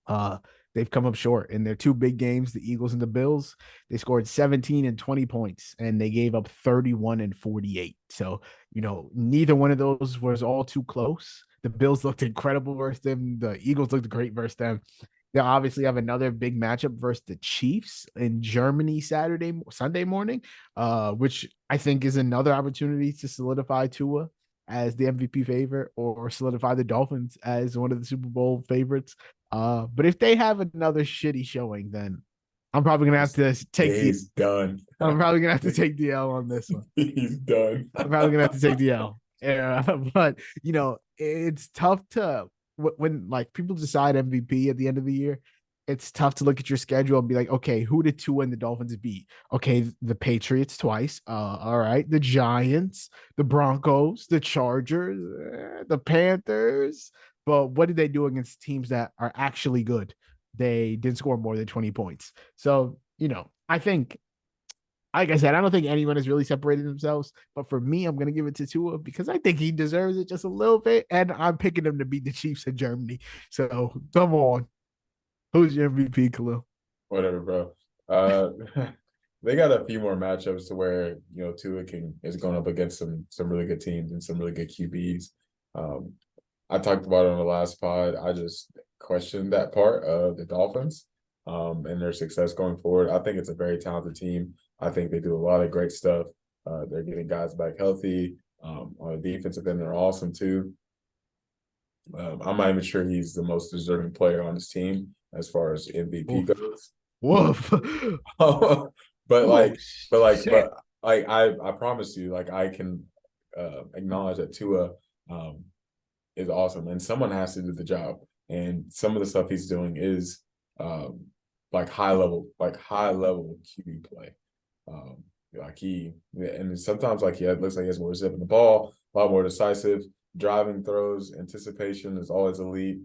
uh, they've come up short in their two big games, the Eagles and the Bills. They scored 17 and 20 points, and they gave up 31 and 48. So, neither one of those was all too close. The Bills looked incredible versus them. The Eagles looked great versus them. They obviously have another big matchup versus the Chiefs in Germany Sunday morning, which I think is another opportunity to solidify Tua as the MVP favorite or solidify the Dolphins as one of the Super Bowl favorites. But if they have another shitty showing, then I'm probably gonna have to take the He's done. I'm probably gonna have to take the L on this one. He's done. I'm probably gonna have to take the L. Yeah, but it's tough to when like people decide MVP at the end of the year. It's tough to look at your schedule and be like, okay, who did Tua and the Dolphins beat? Okay, the Patriots twice. All right, the Giants, the Broncos, the Chargers, the Panthers. But what did they do against teams that are actually good? They didn't score more than 20 points. So, I think like I said, I don't think anyone has really separated themselves. But for me, I'm going to give it to Tua because I think he deserves it just a little bit. And I'm picking him to beat the Chiefs in Germany. So come on. Who's your MVP, Khalil? Whatever, bro. Uh, they got a few more matchups to where Tua is going up against some really good teams and some really good QBs. I talked about it on the last pod. I just questioned that part of the Dolphins and their success going forward. I think it's a very talented team. I think they do a lot of great stuff. They're getting guys back healthy. On the defensive end, they're awesome too. I'm not even sure he's the most deserving player on his team as far as MVP Woof. goes. Woof. but Oh, like, but like, shit. but like, I promise you, like, I can acknowledge that Tua is awesome, and someone has to do the job. And some of the stuff he's doing is like high level QB play. And sometimes like it looks like he has more zip in the ball, a lot more decisive. Driving throws, anticipation is always elite.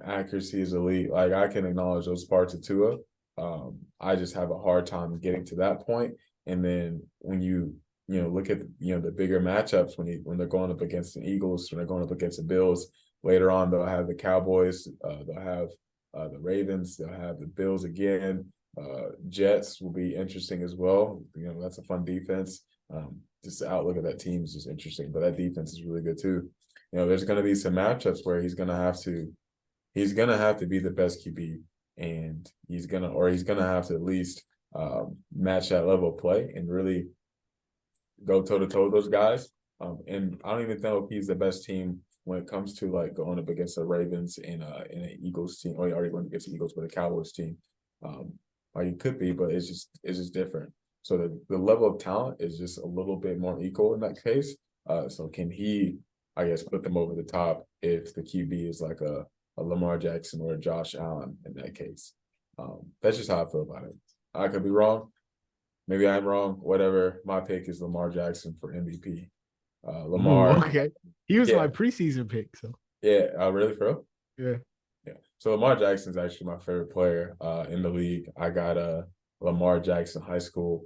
Accuracy is elite. Like I can acknowledge those parts of Tua. I just have a hard time getting to that point. And then when you look at the bigger matchups when they're going up against the Eagles, when they're going up against the Bills, later on they'll have the Cowboys, they'll have the Ravens, they'll have the Bills again. Jets will be interesting as well. That's a fun defense. Just the outlook of that team is just interesting, but that defense is really good too. There's going to be some matchups where he's going to have to be the best QB, and he's going to have to at least match that level of play and really go toe to toe with those guys. And I don't even know if he's the best team when it comes to like going up against the Ravens in an Eagles team. Or he already went against the Eagles, but a Cowboys team. Or he could be, but it's just different. So the level of talent is just a little bit more equal in that case. So can he, I guess, put them over the top if the QB is like a Lamar Jackson or a Josh Allen in that case? That's just how I feel about it. I could be wrong. Maybe I'm wrong. Whatever. My pick is Lamar Jackson for MVP. Ooh, Lamar, okay. He was yeah, my preseason pick. So yeah. Really, for real? yeah. Yeah. So Lamar Jackson is actually my favorite player in the league. I got a Lamar Jackson high school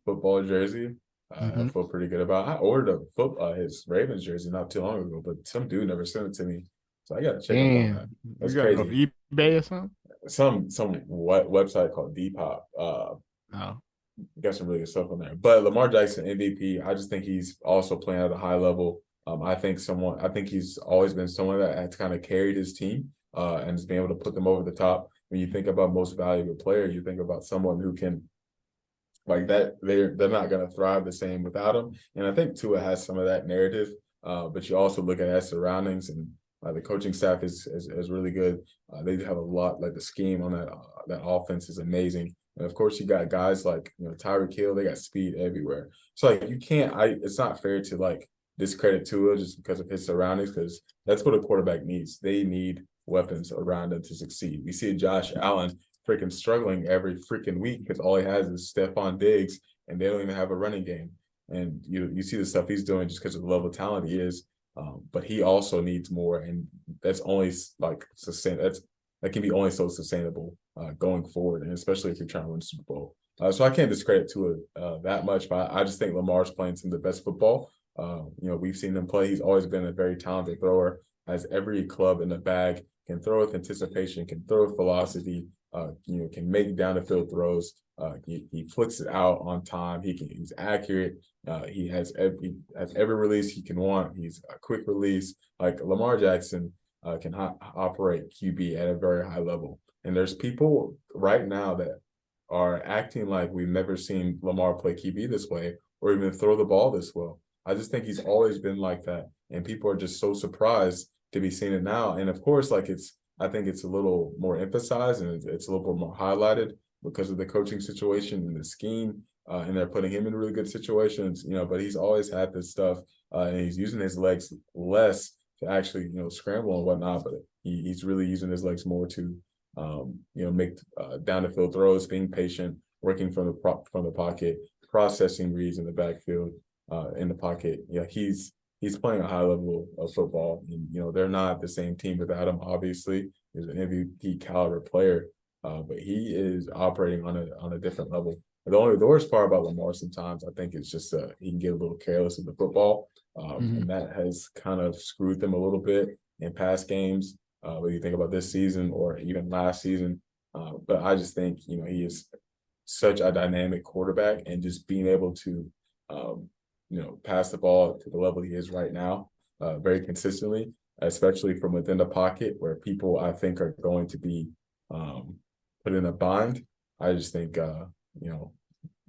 football jersey. I Mm-hmm. feel pretty good about. I ordered a his Ravens jersey not too long ago, but some dude never sent it to me, so I got to check up on that. Damn, you That's got it off crazy. eBay or something? Some website called Depop. Oh. Got some really good stuff on there. But Lamar Jackson MVP, I just think he's also playing at a high level. I think he's always been someone that has kind of carried his team and has been able to put them over the top. When you think about most valuable player, you think about someone who can like that. They're not going to thrive the same without him. And I think Tua has some of that narrative. But you also look at his surroundings and the coaching staff is really good. They have a lot like the scheme on that offense is amazing. And of course, you got guys like Tyreek Hill. They got speed everywhere. So like you can't. It's not fair to like discredit Tua just because of his surroundings because that's what a quarterback needs. They need weapons around them to succeed. We see Josh Allen freaking struggling every freaking week because all he has is Stephon Diggs, and they don't even have a running game. And you see the stuff he's doing just because of the level of talent he is. But he also needs more, and that's only like that can be only so sustainable going forward, and especially if you're trying to win Super Bowl. So I can't discredit Tua that much, but I just think Lamar's playing some of the best football. We've seen him play. He's always been a very talented thrower. Has every club in the bag. Can throw with anticipation. Can throw with velocity. Can make down the field throws. He flicks it out on time. He's accurate. He has every release he can want. He's a quick release. Like Lamar Jackson can operate QB at a very high level. And there's people right now that are acting like we've never seen Lamar play QB this way or even throw the ball this well. I just think he's always been like that, and people are just so surprised to be seeing it now. And of course, I think it's a little more emphasized and it's a little bit more highlighted because of the coaching situation and the scheme, and they're putting him in really good situations. But he's always had this stuff, and he's using his legs less to actually scramble and whatnot. But he's really using his legs more to make down the field throws, being patient, working from the pocket, processing reads in the backfield, in the pocket. Yeah, he's playing a high level of football. And, they're not the same team without him. Obviously, he's an MVP caliber player, but he is operating on a different level. The worst part about Lamar sometimes I think is just he can get a little careless with the football, Mm-hmm. and that has kind of screwed them a little bit in past games. Whether you think about this season or even last season, but I just think he is such a dynamic quarterback, and just being able to um, pass the ball to the level he is right now, very consistently, especially from within the pocket where people I think are going to be put in a bind. I just think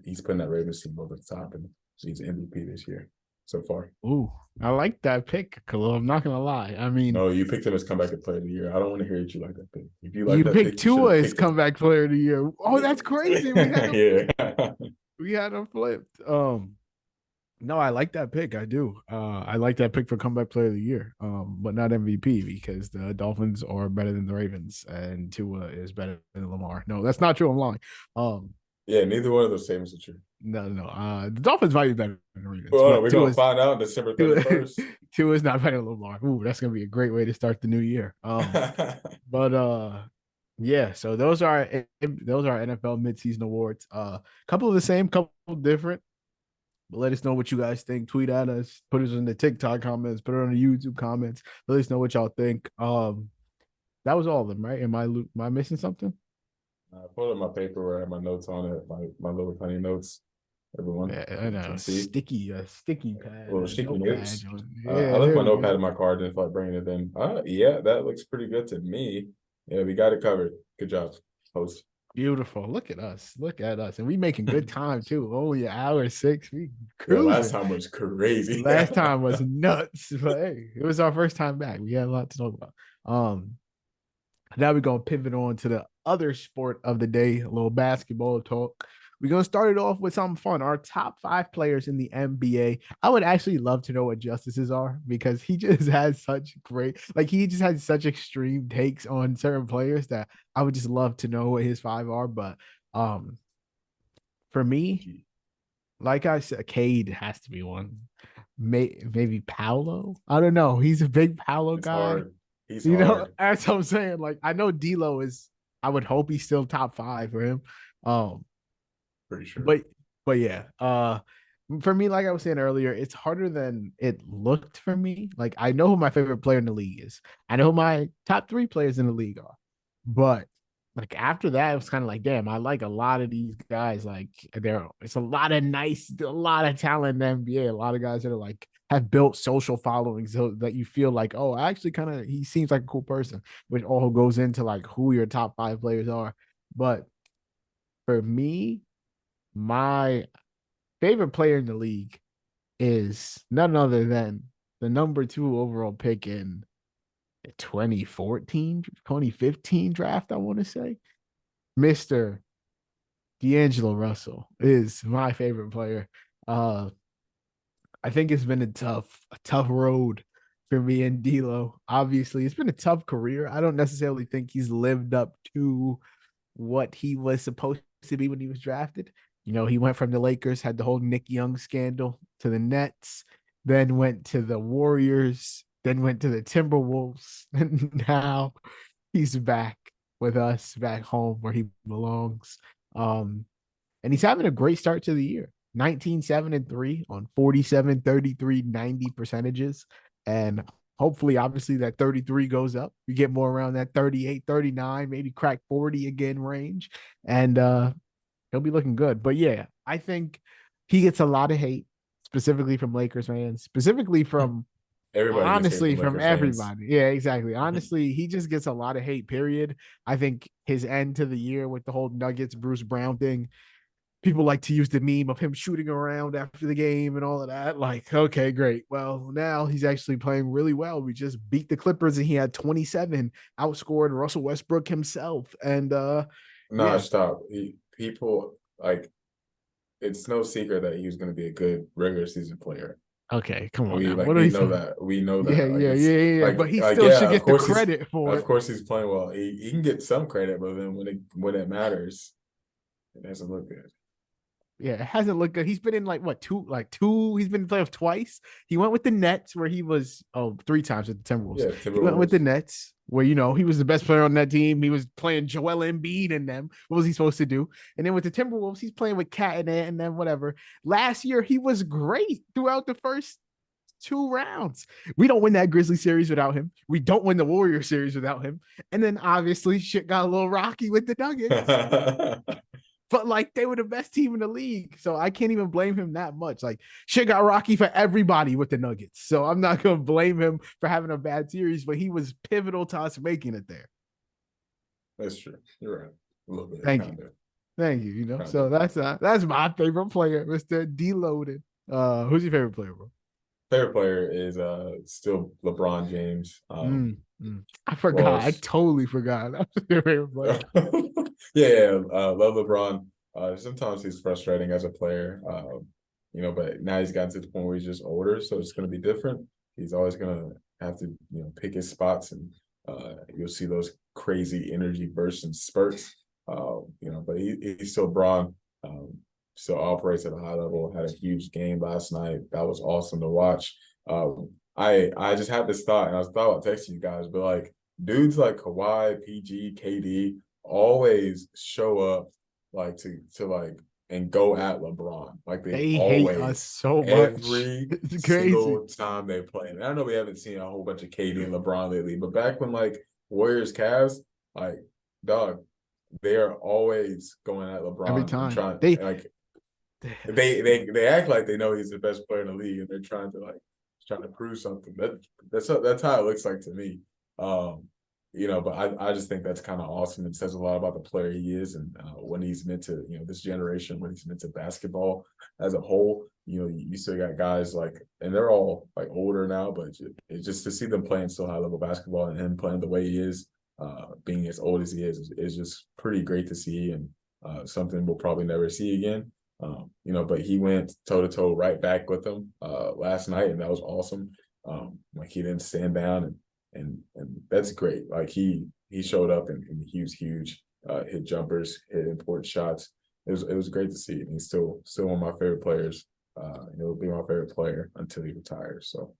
he's putting that Ravens team over the top, and he's MVP this year so far. Ooh, I like that pick, Khalil. I'm not gonna lie. I mean, No, you picked him as comeback player of the year. I don't want to hear that you like that pick. If you like you that picked pick, you should Tua have as picked him. comeback player of the year. Oh, that's crazy. We had them Yeah. flipped. We had them flipped. No, I like that pick. I do. I like that pick for comeback player of the year. But not MVP because the Dolphins are better than the Ravens and Tua is better than Lamar. No, that's not true. I'm lying. Um, Yeah, neither one of those statements are true. no. The Dolphins might be better than the Ravens, Well, no, but we're gonna find out December Tua 31st. Tua is not better than Lamar. Ooh, that's gonna be a great way to start the new year. But yeah, so those are NFL midseason awards. Couple of the same, couple different. But let us know what you guys think. Tweet at us, put us in the TikTok comments, put it on the YouTube comments. Let us know what y'all think. That was all of them, right? Am I missing something? I put up my paper where I have my notes on it, my little tiny notes. Everyone Yeah, I know. can see Sticky pad, little sticky notepad. notes. I Yeah, left there my we go. notepad in my car. Didn't feel like bringing it in. Yeah, that looks pretty good to me. Yeah, we got it covered. Good job, host. Beautiful. Look at us. Look at us. And we making good time too. Only an hour six. We Yeah, last cruising. time was crazy. Last time was nuts, but hey, it was our first time back. We had a lot to talk about. Now we're gonna pivot on to the other sport of the day, a little basketball talk. We're gonna start it off with something fun. Our top 5 players in the NBA. I would actually love to know what Justice's are because he just has such great, like he just has such extreme takes on certain players that I would just love to know what his 5 are. But um, for me, like I said, Cade has to be one. Maybe Paolo. I don't know. He's a big Paolo It's guy. hard. He's You know, hard. that's what I'm saying. Like, I know D'Lo is. I would hope he's still top 5 for him. Um, Pretty sure. but yeah. For me, like I was saying earlier, it's harder than it looked for me. Like, I know who my favorite player in the league is. I know who my top 3 players in the league are. But like after that, it was kind of like, damn, I like a lot of these guys. Like it's a lot of talent in the NBA. A lot of guys that are like have built social followings so that you feel like, oh, actually kind of he seems like a cool person, which all goes into like who your top 5 players are. But for me, my favorite player in the league is none other than the number 2 overall pick in 2014, 2015 draft, I want to say. Mr. D'Angelo Russell is my favorite player. Uh, I think it's been a tough road for me and D'Lo. Obviously, it's been a tough career. I don't necessarily think he's lived up to what he was supposed to be when he was drafted. You know, he went from the Lakers, had the whole Nick Young scandal, to the Nets, then went to the Warriors, then went to the Timberwolves, and now he's back with us, back home where he belongs. Um, and he's having a great start to the year. 19-7-3 on 47, 33, 90 percentages. And hopefully, obviously, that 33 goes up. You get more around that 38, 39, maybe crack 40 again range. And he'll be looking good. But yeah, I think he gets a lot of hate, specifically from Lakers fans, specifically from Everybody gets hate honestly from from Lakers fans. everybody. Yeah, exactly. Honestly, he just gets a lot of hate, period. I think his end to the year with the whole Nuggets Bruce Brown thing, people like to use the meme of him shooting around after the game and all of that. Like, okay, great. Well, now he's actually playing really well. We just beat the Clippers and he had 27, outscored Russell Westbrook himself. And Nah, yeah. stop. People like it's no secret that he was going to be a good regular season player. Okay, come on We now. like What are we you know saying? that. We know Yeah, that. Like yeah, it's yeah, yeah, yeah. But he like still should yeah, get the credit for of it. course he's playing well. He can get some credit, but then when it matters, it doesn't look good. Yeah, it hasn't looked good. He's been in like what two? He's been in playoffs twice. He went with the Nets where he was 3 times with the Timberwolves. Yeah, He went with the Timberwolves. Nets where he was the best player on that team. He was playing Joel Embiid and them. What was he supposed to do? And then with the Timberwolves, he's playing with Cat and Ant and then whatever. Last year he was great throughout the first 2 rounds. We don't win that Grizzly series without him. We don't win the Warrior series without him. And then obviously shit got a little rocky with the Nuggets, but like they were the best team in the league. So I can't even blame him that much. Like shit got rocky for everybody with the Nuggets. So I'm not gonna blame him for having a bad series, but he was pivotal to us making it there. That's true. You're right. A little bit, Thank you. kind of, Thank you. kind So of. that's my favorite player, Mr. Deloaded. Who's your favorite player, bro? Favorite player is still LeBron James. I Well, forgot. I totally forgot. That was your favorite player. love LeBron. Sometimes he's frustrating as a player, but now he's gotten to the point where he's just older, so it's going to be different. He's always going to have to, pick his spots, and you'll see those crazy energy bursts and spurts. But he's still Braun. Still operates at a high level. Had a huge game last night. That was awesome to watch. I just had this thought, and I was thought about texting you guys, but like dudes like Kawhi, PG, KD always show up like to like and go at LeBron. Like they They hate us always so much. every It's crazy. single time they play. And I know we haven't seen a whole bunch of KD and LeBron lately, but back when like Warriors Cavs, like dog, they are always going at Every LeBron and time. trying They like they act like they know he's the best player in the league and they're trying to prove something. That's how it looks like to me. Um, but I just think that's kind of awesome. It says a lot about the player he is and when he's meant to, this generation, when he's meant to basketball as a whole. You still got guys like, and they're all like older now, but it's just to see them playing still high level basketball and him playing the way he is, being as old as he is just pretty great to see and something we'll probably never see again. But he went toe to toe right back with them last night, and that was awesome. Like he didn't stand down, and that's great. Like he showed up and he was huge. Hit jumpers, hit important shots. It was great to see, and he's still one of my favorite players. He'll be my favorite player until he retires. So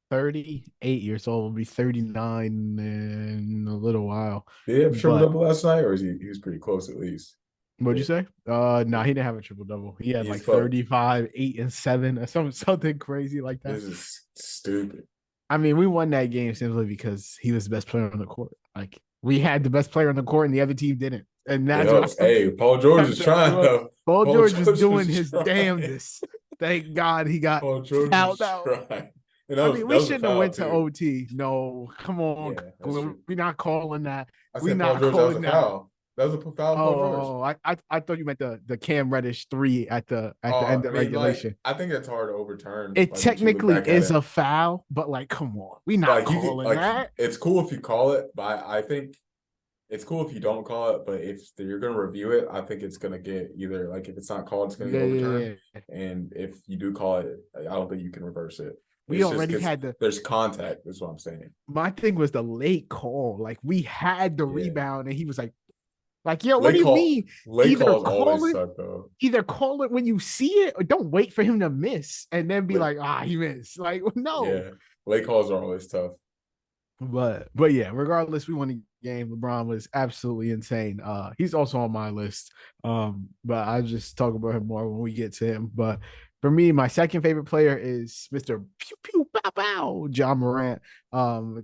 38 years old. Will be 39 in a little while. Did he have a triple But double last night, or is he was pretty close at least? what'd you Yeah, say? No, he didn't have a triple double. He had he's like close. 35, 8, and 7, or something crazy like that. This is stupid. I mean, we won that game simply because he was the best player on the court. Like we had the best player on the court, and the other team didn't, and It that's what helps. Hey, Paul George is trying though. Paul Paul George was George doing is his trying. damnedest. Thank God he got Paul George is fouled out. trying. And I mean, that we was a shouldn't have foul went to too. OT. No, come on, Yeah, that's we're true. not calling that. I We said Paul not George, that was a calling that. foul. That was a foul, Paul George. I thought you meant the Cam Reddish three at the Oh, end I of mean, like, regulation. I think it's hard to overturn, It like, once you look technically back at is it. a foul, but like, come on, we not Like, you can, calling like, that. it's cool if you call it, but I think it's cool if you don't call it. But if you're going to review it, I think it's going to get either, like, if it's not called, it's going to Yeah, get yeah, overturned. yeah. And if you do call it, I don't think you can reverse it. We It's just already because had the there's contact, is what I'm saying. my thing was the late call. Like we had the Yeah. rebound, and he was like, yo, what do you mean? Late Either calls call always it, suck, though. either call it when you see it, or don't wait for him to miss and then be Late, like, he missed. Like, no. yeah. Late calls are always tough. But yeah, regardless, we won the game. LeBron was absolutely insane. He's also on my list. But I'll just talk about him more when we get to him. But for me, my second favorite player is Mr. Pew Pew Bow Bow, John Morant.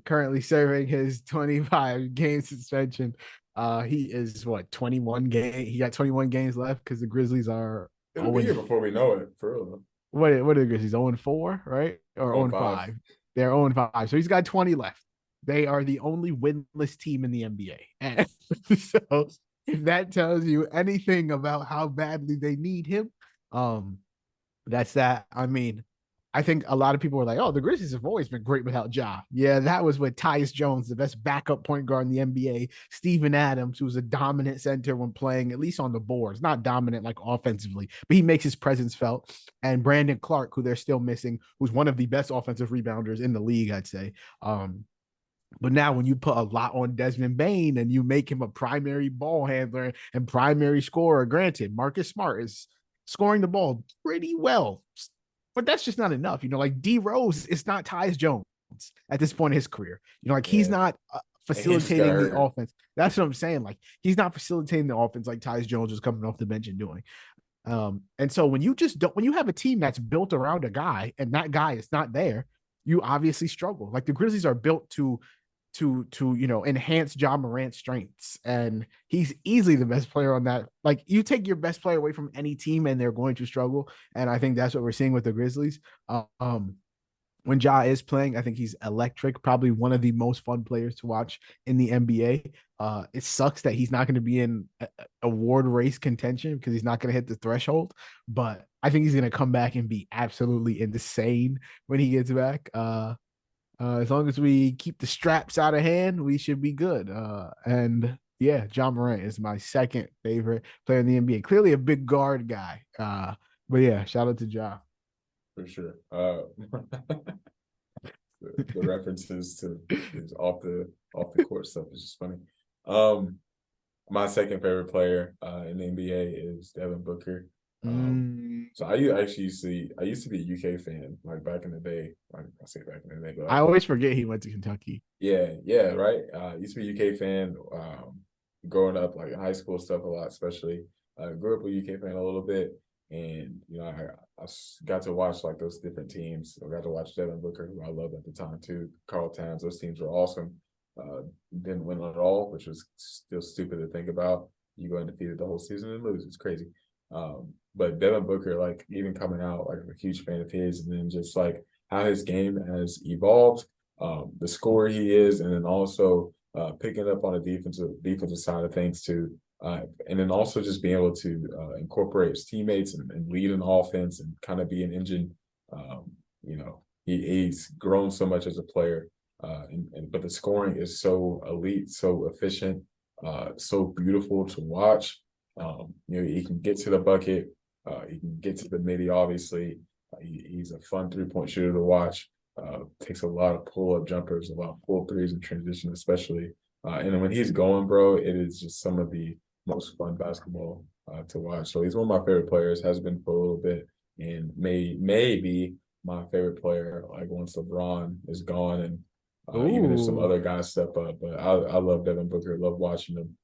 Currently serving his 25 game suspension. He is what 21 game. He got 21 games left because the Grizzlies are It'll 0 be and here before we know it, for real. what are the Grizzlies? 0 and 4, right? Or 0 Oh, and five. 5. They're 0 and 5. So he's got 20 left. They are the only winless team in the NBA. And so if that tells you anything about how badly they need him, um, that's that. I mean, I think a lot of people were like, "Oh, the Grizzlies have always been great without Ja." Yeah, that was with Tyus Jones, the best backup point guard in the NBA. Steven Adams, who's a dominant center when playing, at least on the boards, not dominant like offensively, but he makes his presence felt. And Brandon Clark, who they're still missing, who's one of the best offensive rebounders in the league, I'd say. But now, when you put a lot on Desmond Bain and you make him a primary ball handler and primary scorer, granted, Marcus Smart is scoring the ball pretty well, but that's just not enough. Like D Rose is not Tyus Jones at this point in his career. Like he's Yeah. not And he just got facilitating the hurt. offense. That's what I'm saying. Like he's not facilitating the offense like Tyus Jones was coming off the bench and doing. And so when you have a team that's built around a guy and that guy is not there, you obviously struggle. Like the Grizzlies are built to enhance John Morant's strengths, and he's easily the best player on that. Like you take your best player away from any team, and they're going to struggle. And I think that's what we're seeing with the Grizzlies. When Ja is playing, I think he's electric. Probably one of the most fun players to watch in the NBA. It sucks that he's not going to be in award race contention because he's not going to hit the threshold. But I think he's going to come back and be absolutely insane when he gets back. As long as we keep the straps out of hand, we should be good. And yeah, John Morant is my second favorite player in the NBA. Clearly a big guard guy. But yeah, shout out to Ja. For sure. The references to his off the court stuff is just funny. Um, my second favorite player in the NBA is Devin Booker. Mm, So I used to be a UK fan like back in the day. Like I say back in the day, but I like always forget he went to Kentucky. yeah, right. Used to be a UK fan. Growing up like high school stuff a lot, especially. Grew up a UK fan a little bit, and I got to watch like those different teams. I got to watch Devin Booker, who I loved at the time too. Carl Towns, those teams were awesome. Didn't win at all, which was still stupid to think about. You go undefeated the whole season and lose. It's crazy. But Devin Booker, like even coming out, like I'm a huge fan of his, and then just like how his game has evolved, the scorer he is, and then also picking up on the defensive side of things too. And then also just being able to incorporate his teammates and lead an offense and kind of be an engine. He's grown so much as a player, but the scoring is so elite, so efficient, so beautiful to watch. He can get to the bucket, he can get to the midi. Obviously, he's a fun 3-point shooter to watch. Takes a lot of pull up jumpers, a lot of pull threes in transition, especially. And when he's going, bro, it is just some of the most fun basketball to watch. So he's one of my favorite players. Has been for a little bit, and maybe my favorite player. Like once LeBron is gone, and even if some Ooh, other guys step up, but I love Devin Booker. Love watching him.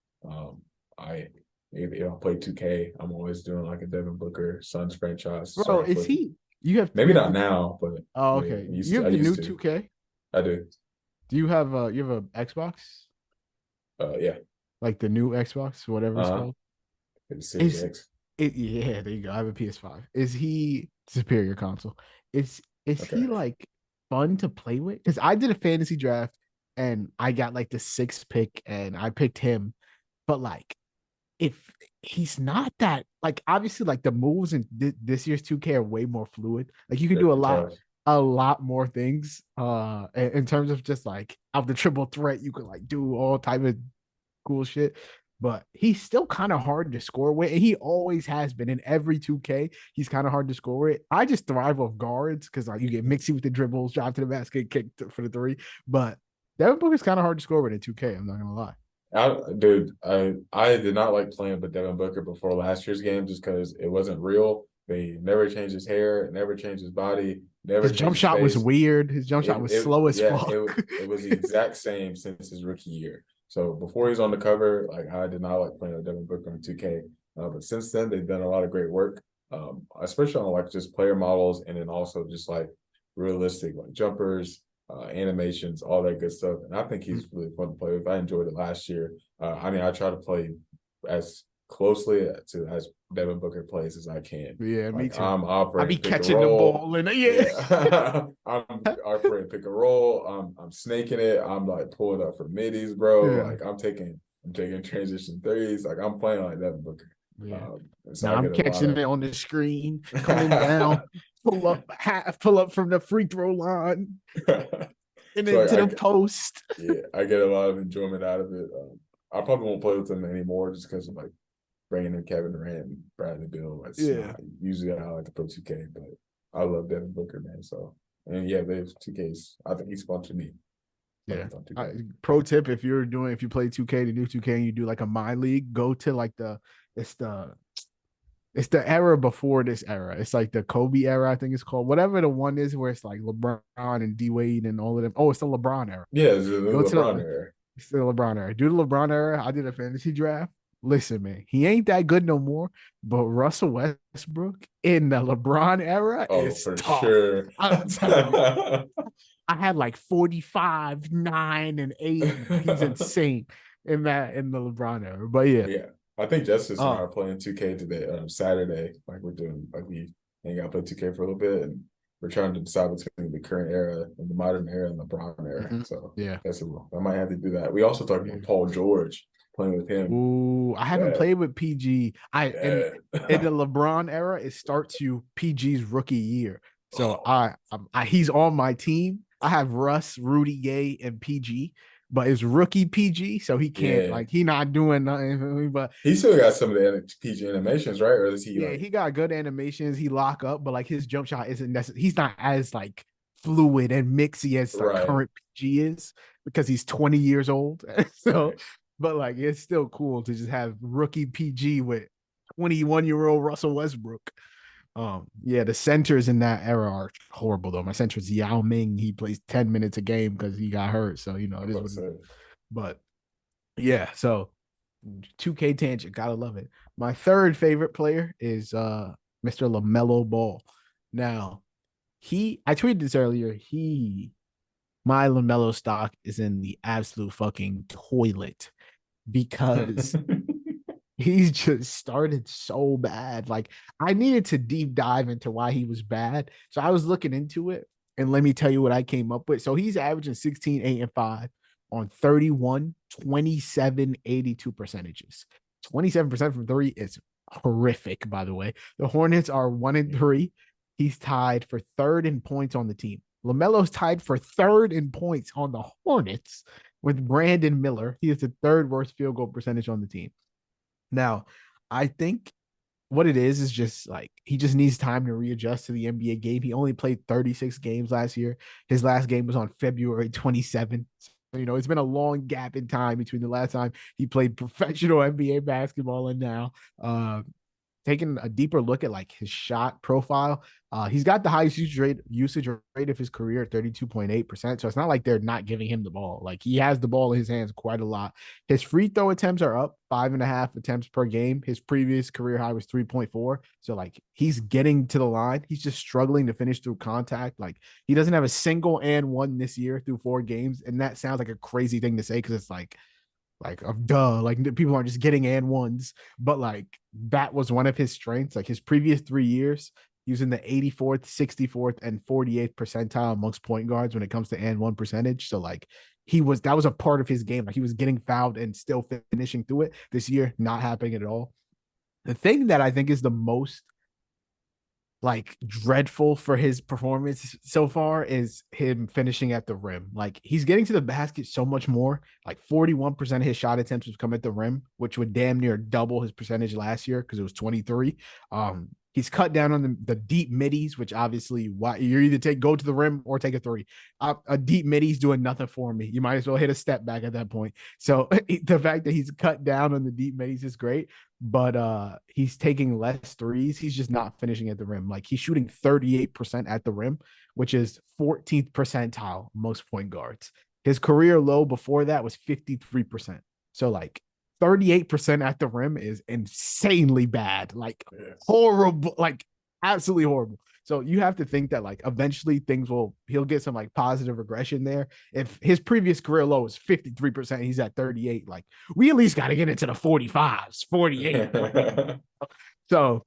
I if I play 2K, I'm always doing like a Devin Booker Suns franchise to bro, start off is with. he? You Maybe have not the. now, but Oh, yeah, okay. You have I the new used to. 2K. I do. Do you have a Xbox? Yeah. Like the new Xbox, whatever it's Uh-huh. called? The Series Is X. it? Yeah, there you go. I have a PS5. Is he superior console? Is he Okay. like fun to play with? Because I did a fantasy draft and I got like the sixth pick and I picked him, but like if he's not that like obviously like the moves in this year's 2K are way more fluid. Like you can do They're tough. a lot more things in terms of just like of the triple threat you could like do all type of cool shit. But he's still kind of hard to score with. And he always has been in every 2K. He's kind of hard to score with. I just thrive off guards because like you get mixy with the dribbles, drive to the basket, kick for the three. But Devin Booker's kind of hard to score with in 2K. I'm not gonna lie. I did not like playing with Devin Booker before last year's game just because it wasn't real. They never changed his hair, never changed his body, never His changed jump his shot was face. weird. His jump shot was It slow as yeah, fuck. it was the exact same since his rookie year. So before he was on the cover, like I did not like playing with Devin Booker on 2K. But since then, they've done a lot of great work, especially on like just player models and then also just like realistic like jumpers, animations, all that good stuff. And I think he's really fun to play with. I enjoyed it last year. I mean, I try to play as closely to as Devin Booker plays as I can. Yeah, me Like too. I'm I be operating pick and catching the roll. ball and yeah. Yeah, I'm operating pick and roll. I'm snaking it. I'm like pulling up for middies, bro. Yeah. Like I'm taking transition threes. Like I'm playing like Devin Booker. Yeah. So Now I I'm get a lot catching of. it on the screen, coming down, pull up from the free throw line and So into the post. yeah, I get a lot of enjoyment out of it. I probably won't play with them anymore just because of like bringing in Kevin Durant and Bradley Beal. It's Yeah. not usually I like to play 2K, but I love Devin Booker, man. So and yeah, there's 2Ks. I think he's fun to me. Playing Yeah. with on 2K. Pro tip if you play 2K, the new 2K, and you do like a my league, go to like it's the it's the era before this era. It's like the Kobe era, I think it's called. Whatever the one is where it's like LeBron and D Wade and all of them. Oh, it's the LeBron era. Yeah, it's the Go to LeBron era. it's the LeBron era. Do the LeBron era. I did a fantasy draft. Listen, man, he ain't that good no more. But Russell Westbrook in the LeBron era Oh, is for tough. sure. I'm telling you. I had like 45, 9, and 8. He's insane in the LeBron era. But yeah. Yeah, I think Justice and I Uh are playing 2K today, Saturday. Like we're doing, like we hang out, play 2K for a little bit, and we're trying to decide between the current era and the modern era and the LeBron era. mhm. So Yeah. that's I might have to do that. We also talked Yeah. about Paul George playing with him. Ooh, I haven't That played with PG. I in the that LeBron era, it starts you PG's rookie year. So oh he's on my team. I have Russ, Rudy Gay, and PG, but it's rookie PG, so he can't yeah, like he not doing nothing. But he still got some of the PG animations, right? Or is he yeah, like he got good animations. He lock up, but like his jump shot isn't necessarily. He's not as like fluid and mixy as like right, current PG is because he's 20 years old. So, right? but like it's still cool to just have rookie PG with 21-year-old Russell Westbrook. Yeah, the centers in that era are horrible though. My center is Yao Ming. He plays 10 minutes a game because he got hurt. So I it was is about what to it is. say, But yeah, 2K tangent, gotta love it. My third favorite player is Mr. LaMelo Ball. Now, I tweeted this earlier. My LaMelo stock is in the absolute fucking toilet because he's just started so bad. Like I needed to deep dive into why he was bad. So I was looking into it and let me tell you what I came up with. So he's averaging 16, 8, and 5 on 31, 27, 82 percentages. 27% from three is horrific, by the way. The Hornets are 1-3. He's tied for third in points on the team. LaMelo's tied for third in points on the Hornets with Brandon Miller. He is the third worst field goal percentage on the team. Now, I think what it is just like he just needs time to readjust to the NBA game. He only played 36 games last year. His last game was on February 27th. So, it's been a long gap in time between the last time he played professional NBA basketball and now. taking a deeper look at like his shot profile, he's got the highest usage rate of his career, 32.8%. So it's not like they're not giving him the ball. Like he has the ball in his hands quite a lot. His free throw attempts are up 5.5 attempts per game. His previous career high was 3.4. So like he's getting to the line. He's just struggling to finish through contact. Like he doesn't have a single and one this year through 4 games. And that sounds like a crazy thing to say because it's like duh, like people aren't just getting and ones, but like that was one of his strengths. Like his previous 3 years, using the 84th, 64th, and 48th percentile amongst point guards when it comes to and one percentage. So like that was a part of his game. Like he was getting fouled and still finishing through it. This year, not happening at all. The thing that I think is the most like dreadful for his performance so far is him finishing at the rim. Like he's getting to the basket so much more. Like 41% of his shot attempts would come at the rim, which would damn near double his percentage last year because it was 23. He's cut down on the deep middies, which obviously why you're either go to the rim or take a three. A deep middie's doing nothing for me. You might as well hit a step back at that point. So the fact that he's cut down on the deep middies is great, but he's taking less threes. He's just not finishing at the rim. Like he's shooting 38% at the rim, which is 14th percentile most point guards. His career low before that was 53%. So like 38% at the rim is insanely bad. Like Yes. horrible, like absolutely horrible. So you have to think that like eventually he'll get some like positive regression there. If his previous career low is 53%, he's at 38. Like we at least got to get into the 45s, 48. So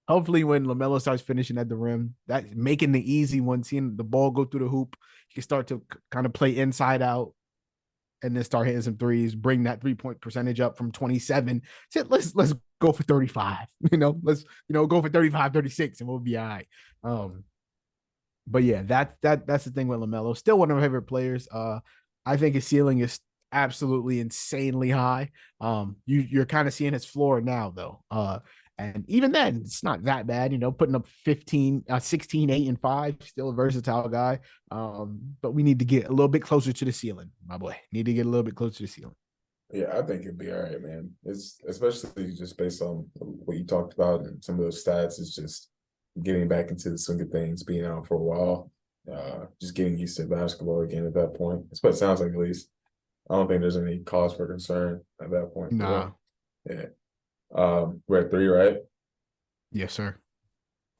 hopefully when LaMelo starts finishing at the rim, that making the easy one, seeing the ball go through the hoop, he can start to kind of play inside out and then start hitting some threes, bring that 3-point percentage up from 27. So let's go for 35. Let's go for 35, 36, and we'll be all right. But yeah, that's the thing with LaMelo. Still one of my favorite players. I think his ceiling is absolutely insanely high. You're kind of seeing his floor now though. And even then, it's not that bad, putting up 15, 16, 8, and 5, still a versatile guy. But we need to get a little bit closer to the ceiling, my boy. Need to get a little bit closer to the ceiling. Yeah, I think it'd be all right, man. It's especially just based on what you talked about and some of those stats. It's just getting back into the swing of things, being out for a while, just getting used to basketball again at that point. That's what it sounds like, at least. I don't think there's any cause for concern at that point. Nah. Yeah. We're at 3, right? Yes, sir.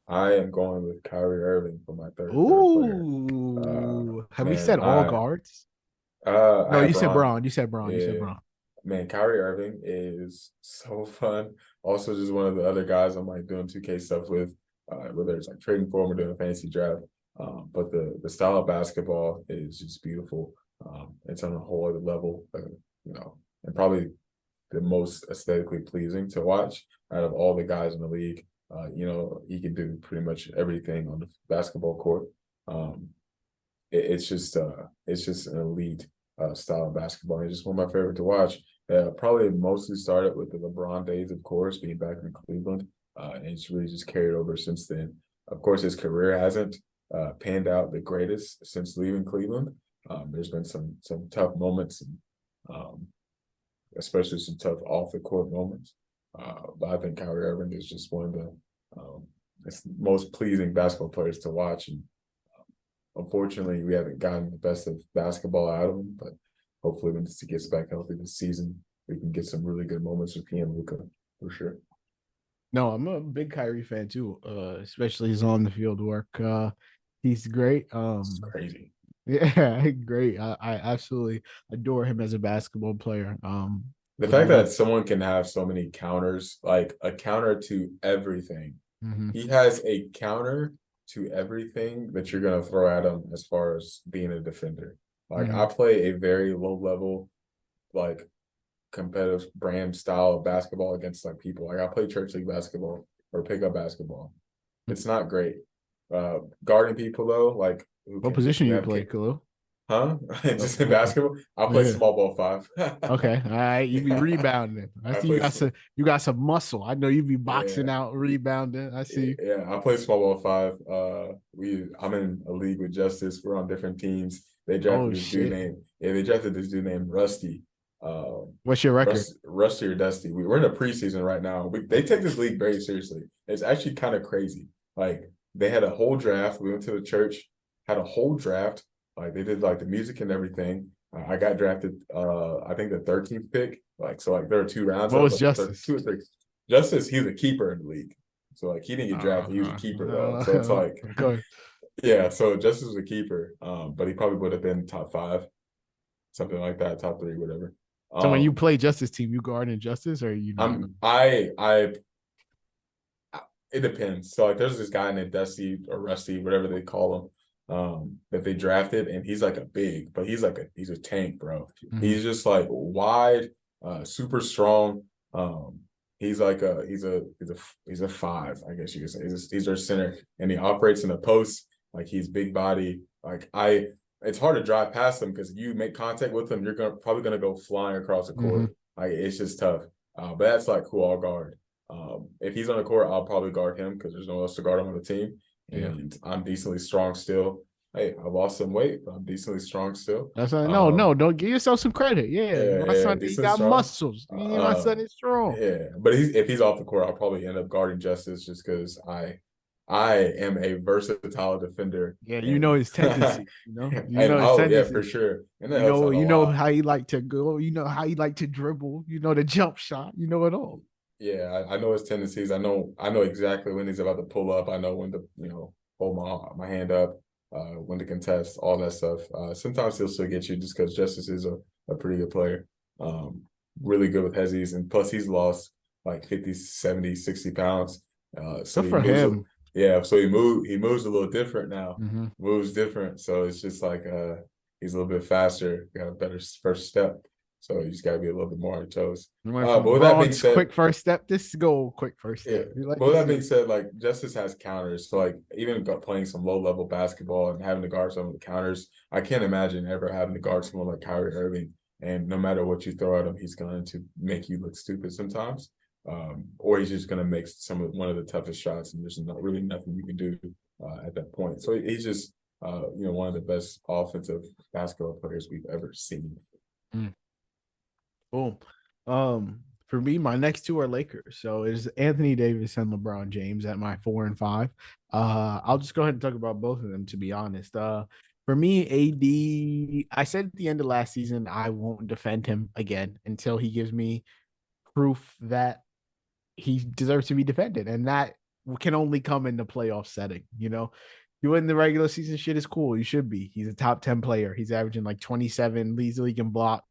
I am going with Kyrie Irving for my third player. Ooh. Have we Man, said all guards? I No, you have said Braun. Braun. You said Braun. You said Yeah, Braun. man, Kyrie Irving is so fun. Also, just one of the other guys I'm like doing 2K stuff with, whether it's like trading for him or doing a fantasy draft. But the style of basketball is just beautiful. It's on a whole other level, and probably the most aesthetically pleasing to watch out of all the guys in the league. He can do pretty much everything on the basketball court. Um, it's just an elite style of basketball. It's just one of my favorite to watch. Probably mostly started with the LeBron days, of course, being back in Cleveland, and it's really just carried over since then. Of course, his career hasn't panned out the greatest since leaving Cleveland. There's been some tough moments, and especially some tough off the court moments. But I think Kyrie Irving is just one of the most pleasing basketball players to watch, and unfortunately, we haven't gotten the best of basketball out of him, but hopefully when he gets back healthy this season, we can get some really good moments with him and Luka for sure. No, I'm a big Kyrie fan too, especially his on the field work. He's great. It's crazy. Yeah, great. I absolutely adore him as a basketball player. The Would fact love. that someone can have so many counters, like a counter to everything. Mm-hmm, He has a counter to everything that you're gonna throw at him as far as being a defender. Like mm-hmm. I play a very low level, like competitive brand style of basketball against like people. Like I play church league basketball or pickup basketball. It's not great. Guarding people though, like What position who you have play, Khalil? huh? Just in What? basketball, I play Yeah. small ball 5. Okay. All right. You be Yeah, rebounding. I I see you play got some muscle. I know you be boxing yeah. out, rebounding. I see. Yeah, I play small ball 5. I'm in a league with Justice. We're on different teams. Oh shit. They drafted this dude named Rusty. What's your record? Rusty or Dusty. We're in a preseason right now. They take this league very seriously. It's actually kind of crazy. Like they had a whole draft. We went to the church, had a whole draft. Like they did like the music and everything. I got drafted. I think the 13th pick. Like so, like there are 2 rounds What of was like Justice? 2 or 3. Justice, he's a keeper in the league. So like he didn't get drafted. He was a keeper though. So it's like, Good. yeah. So Justice was a keeper. But he probably would have been top 5, something like that, top 3, whatever. So when you Um, play Justice team, you guard in Justice or you not? I'm I it depends. So like there's this guy named Dusty or Rusty, whatever they call him, that they drafted, and he's like a big, but he's a tank, bro. Mhm. He's just like wide, super strong. Um, he's like he's a 5, I guess you could say. He's our center, and he operates in the post. Like he's big body. It's hard to drive past him because if you make contact with him, you're probably gonna go flying across the Mhm. court. Like it's just tough. But that's like who I'll guard. If he's on the court, I'll probably guard him because there's no one else to guard him on the team. Yeah. And I'm decently strong still. Hey, I lost some weight, but I'm decently strong still. That's like, no, Um, no, don't give yourself some credit. Yeah. yeah, My yeah, son, he decently got strong. muscles. My Uh, son is strong. yeah, but if he's off the court, I'll probably end up guarding Justice just because I am a versatile defender, Yeah, you know and his tendency, you know. You and know his oh yeah, for tendency. sure, and that helps out a You know lot. how he like to go, you know how he like to dribble, you know the jump shot, you know it all. Yeah, I know his tendencies. I know exactly when he's about to pull up. I know when to, hold my hand up, when to contest, all that stuff. Sometimes he'll still get you just because Justice is a pretty good player. Um, really good with hezzies, and plus he's lost like 50, 70, 60 pounds. So Good he for moves him. yeah, so he moves a little different now. Mm-hmm. Moves different. So it's just like he's a little bit faster, got a better first step. So you just gotta be a little bit more on your toes. We went But from with that being bronze, said, quick first step. This go quick first yeah. step. You like But to with that see being it. said, like Justice has counters. So like even playing some low level basketball and having to guard some of the counters, I can't imagine ever having to guard someone like Kyrie Irving. And no matter what you throw at him, he's going to make you look stupid sometimes. Or he's just going to make one of the toughest shots, and there's not really nothing you can do at that point. So he's just one of the best offensive basketball players we've ever seen. Mm. Boom. For me, my next two are Lakers. So it's Anthony Davis and LeBron James at my 4 and 5. I'll just go ahead and talk about both of them to be honest. For me, AD, I said at the end of last season I won't defend him again until he gives me proof that he deserves to be defended, and that can only come in the playoff setting. You win the regular season shit is cool. You should be. He's a top 10 player. He's averaging like 27, leads the league in blocks,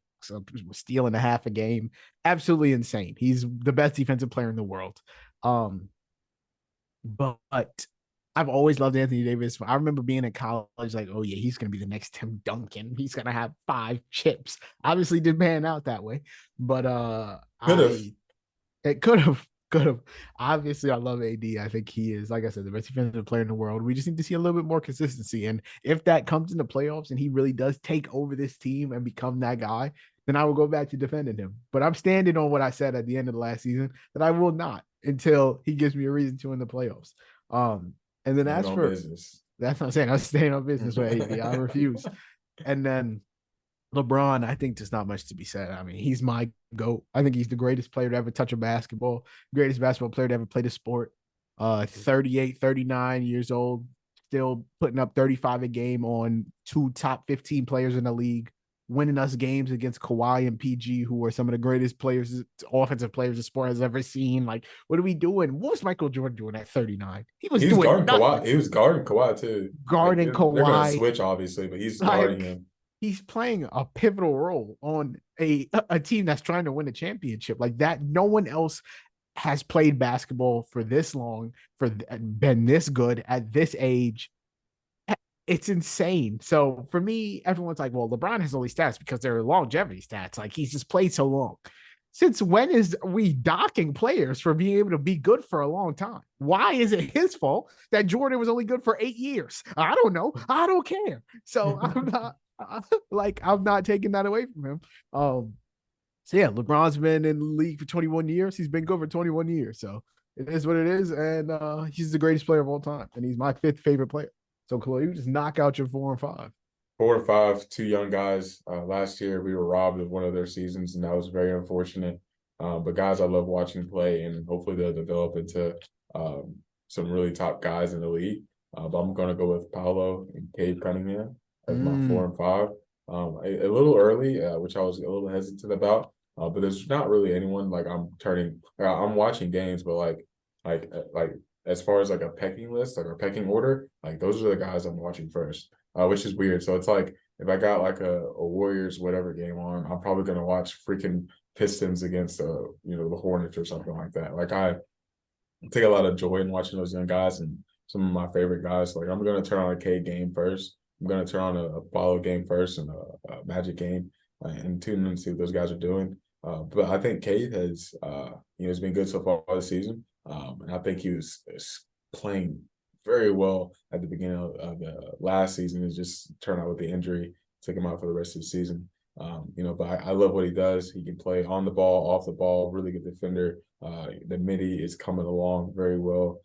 stealing a half a game. Absolutely insane. He's the best defensive player in the world. Um, but I've always loved Anthony Davis. I remember being in college, like, oh yeah, he's gonna be the next Tim Duncan. He's gonna have 5 chips. Obviously, didn't pan out that way, but Could have. I it could have. Obviously, I love AD. I think he is, like I said, the best defensive player in the world. We just need to see a little bit more consistency. And if that comes in the playoffs and he really does take over this team and become that guy, then I will go back to defending him. But I'm standing on what I said at the end of the last season that I will not until he gives me a reason to in the playoffs. Um, and then And as on for business. that's not saying I'm staying on business with AD. I refuse. And then LeBron, I think there's not much to be said. I mean, he's my GOAT. I think he's the greatest player to ever touch a basketball, greatest basketball player to ever play the sport. 38, 39 years old, still putting up 35 a game on 2 top 15 players in the league, winning us games against Kawhi and PG, who are some of the greatest players, offensive players the sport has ever seen. Like, what are we doing? What was Michael Jordan doing at 39? He was He was doing guarding nothing. Kawhi. He was guarding Kawhi too. Like Guarding they're gonna Kawhi, switch obviously, but he's guarding like him. he's playing a pivotal role on a team that's trying to win a championship like that. No one else has played basketball for this long, for been this good at this age. It's insane. So for me, everyone's like, well, LeBron has all these stats because they're longevity stats. Like he's just played so long. Since when is we docking players for being able to be good for a long time? Why is it his fault that Jordan was only good for 8 years? I don't know. I don't care. So I'm not I'm not taking that away from him. So yeah, LeBron's been in the league for 21 years. He's been good for 21 years. So it is what it is. And he's the greatest player of all time. And he's my fifth favorite player. So Chloe, you just knock out your 4 and 5. 4 or 5, two young guys. Last year, we were robbed of one of their seasons, and that was very unfortunate. But guys, I love watching play, and hopefully they'll develop into some really top guys in the league. But I'm going to go with Paolo and Cade Cunningham as my four Mm, and five. A little early, which I was a little hesitant about. But there's not really anyone like I'm watching games, but like as far as like a pecking list, like a pecking order, like those are the guys I'm watching first, which is weird. So it's like if I got like a Warriors whatever game on, I'm probably gonna watch freaking Pistons against the Hornets or something like that. Like I take a lot of joy in watching those young guys and some of my favorite guys. Like I'm gonna turn on a K game first. I'm gonna turn on a Apollo game first and a Magic game and tune in and see what those guys are doing. But I think Cade has been good so far this season, and I think he was playing very well at the beginning of the last season. It just turned out with the injury, took him out for the rest of the season. But I love what he does. He can play on the ball, off the ball, really good defender. The midi is coming along very well,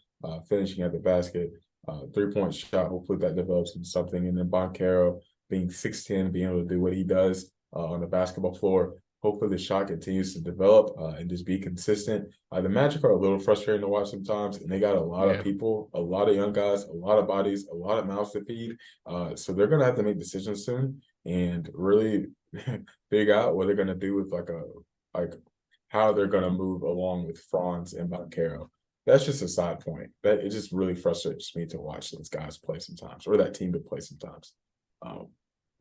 finishing at the basket, 3-point shot. Hopefully that develops into something. And then Boncaro being 6'10", being able to do what he does on the basketball floor. Hopefully the shot continues to develop and just be consistent. The Magic are a little frustrating to watch sometimes, and they got a lot of yeah. people, a lot of young guys, a lot of bodies, a lot of mouths to feed. So they're going to have to make decisions soon and really figure out what they're going to do with like how they're going to move along with Franz and Boncaro. That's just a side point. That it just really frustrates me to watch those guys play sometimes, or that team to play sometimes. Um,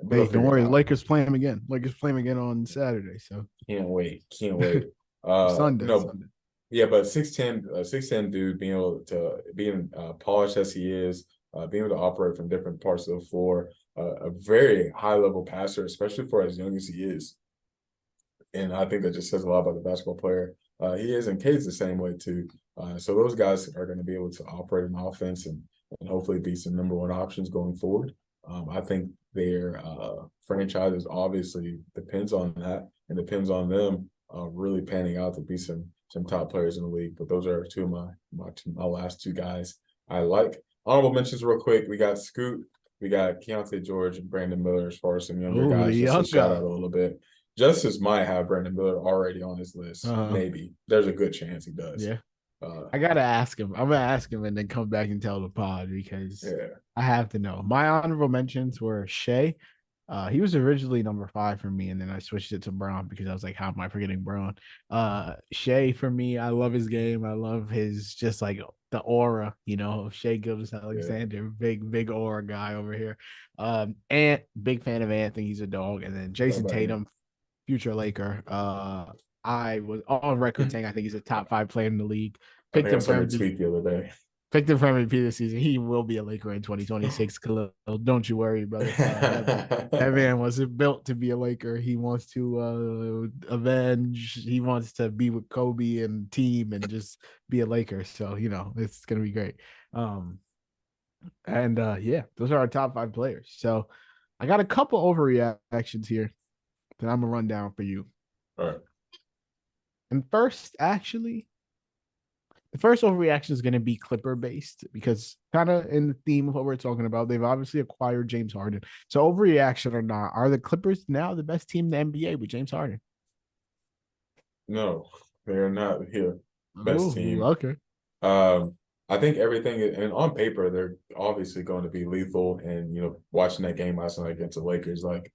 but they'll Hey, don't figure it worry. out. Lakers play him again. Lakers play him again on Saturday. So Can't wait. Can't wait. Sunday, No, Sunday. yeah, but 6'10", dude, being able to being polished as he is, being able to operate from different parts of the floor, a very high level passer, especially for as young as he is. And I think that just says a lot about the basketball player he is, and Cade's the same way too. So those guys are going to be able to operate an offense and hopefully be some number one options going forward. I think their franchises obviously depends on that and depends on them really panning out to be some top players in the league. But those are two of my last two guys I like. Honorable mentions real quick. We got Scoot, we got Keontae George and Brandon Miller as far as some younger Oh, the guys, just to young shout out guy. a little bit. Justice might have Brandon Miller already on his list. Uh, Maybe. There's a good chance he does. yeah. Uh, I gotta ask him. I'm gonna ask him and then come back and tell the pod because yeah. I have to know. My honorable mentions were Shea. He was originally number 5 for me, and then I switched it to Brown because I was like, how am I forgetting Brown? Shea for me, I love his game. I love his just like the aura, Shea Gildas Yeah. Alexander, big aura guy over here. Ant, big fan of Ant, think he's a dog, and then What Jason about him? Tatum, future Laker. I was on record saying I think he's a top 5 player in the league. I Picked think I him saw for your MVP. tweet the other day. Picked him for MVP this season. He will be a Laker in 2026. Khalil, don't you worry, brother. That man was built to be a Laker. He wants to avenge. He wants to be with Kobe and team and just be a Laker. So it's gonna be great. And yeah, those are our top 5 players. So I got a couple overreactions here that I'm gonna run down for you. All right. And first, actually, the first overreaction is going to be Clipper based because kind of in the theme of what we're talking about, they've obviously acquired James Harden. So overreaction or not, are the Clippers now the best team in the NBA with James Harden? No, they're not here. Best Oh, team. okay. Um, I think everything and on paper they're obviously going to be lethal. And watching that game last night against the Lakers, like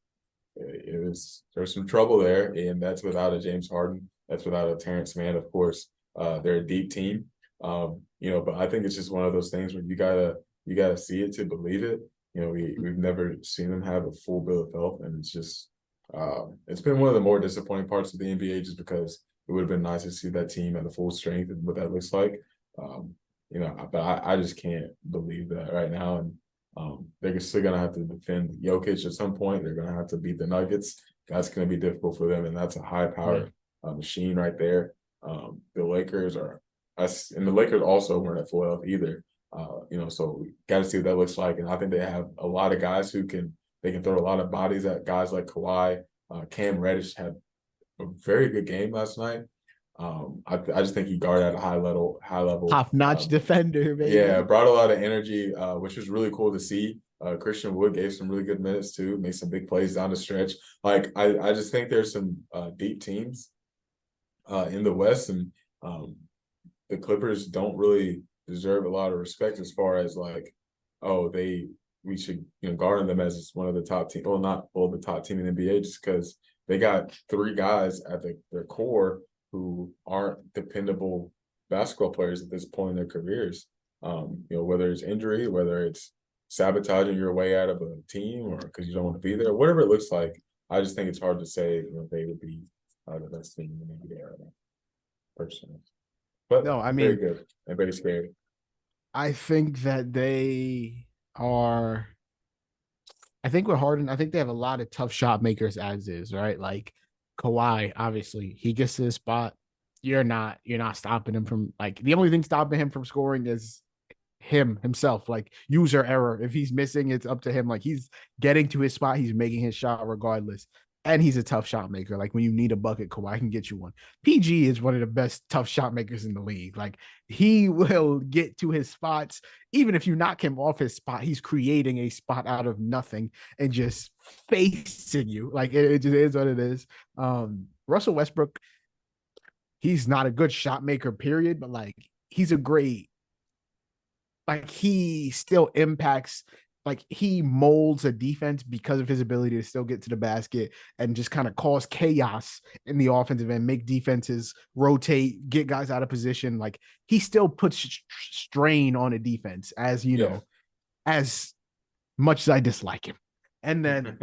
there's some trouble there, and that's without a James Harden. That's without a Terrence Mann, of course. They're a deep team. But I think it's just one of those things where you gotta see it to believe it. We've never seen them have a full bill of health, and it's been one of the more disappointing parts of the NBA just because it would have been nice to see that team at a full strength and what that looks like. Um, but I just can't believe that right now. And they're still gonna have to defend Jokic at some point. They're gonna have to beat the Nuggets. That's gonna be difficult for them, and that's a Yeah. high-powered machine right there. The Lakers are us, and the Lakers also weren't at full health either. So we got to see what that looks like. And I think they have a lot of guys who can throw a lot of bodies at guys like Kawhi. Cam Reddish had a very good game last night. I just think he guarded at a high level. Top notch defender, Yeah, baby. brought a lot of energy, which was really cool to see. Christian Wood gave some really good minutes too, made some big plays down the stretch. Like I just think there's some deep teams in the West, and um, the Clippers don't really deserve a lot of respect as far as like, oh, we should garner them as one of the top team, well, not well the top team in the NBA, just because they got three guys at their core who aren't dependable basketball players at this point in their careers. Whether it's injury, whether it's sabotaging your way out of a team, or because you don't want to be there, whatever it looks like. I just think it's hard to say they would be the best team in the NBA right now, personally. But No, I very mean, good and very scary. I think that they are. I think with Harden, I think they have a lot of tough shot makers as is, right? Like Kawhi, obviously, he gets to the spot. You're not stopping him from like the only thing stopping him from scoring is himself, like user error. If he's missing, it's up to him. Like he's getting to his spot, he's making his shot regardless. And he's a tough shot maker. Like when you need a bucket, Kawhi can get you one. PG is one of the best tough shot makers in the league. Like he will get to his spots. Even if you knock him off his spot, he's creating a spot out of nothing and just facing you. Like it just is what it is. Russell Westbrook, he's not a good shot maker, period, but like he's a great, like he still impacts, like he molds a defense because of his ability to still get to the basket and just kind of cause chaos in the offensive end, make defenses rotate, get guys out of position. Like he still puts strain on a defense, as you Yeah. know, as much as I dislike him. And then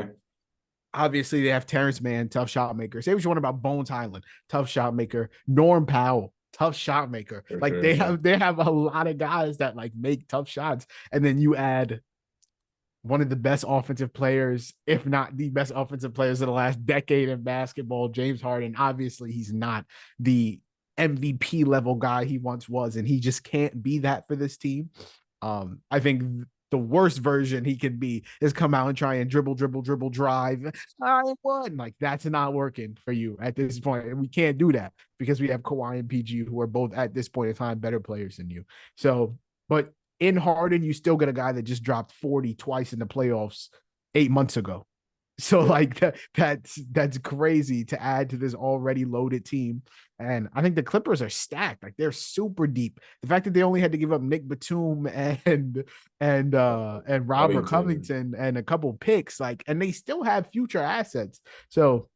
obviously they have Terrence Mann, tough shot maker. Say what you want about Bones Highland, tough shot maker. Norm Powell, tough shot maker. For Like sure. Yeah. they have a lot of guys that like make tough shots. And then you add one of the best offensive players, if not the best offensive players of the last decade in basketball, James Harden. Obviously, he's not the MVP level guy he once was, and he just can't be that for this team. I think the worst version he can be is come out and try and dribble, drive. I won. Like that's not working for you at this point. And we can't do that because we have Kawhi and PG who are both at this point in time better players than you. So, but in Harden, you still get a guy that just dropped 40 twice in the playoffs 8 months ago. So Yeah. like that's crazy to add to this already loaded team. And I think the Clippers are stacked. Like they're super deep. The fact that they only had to give up Nick Batum and Robert Covington. Covington and a couple picks, like, and they still have future assets. So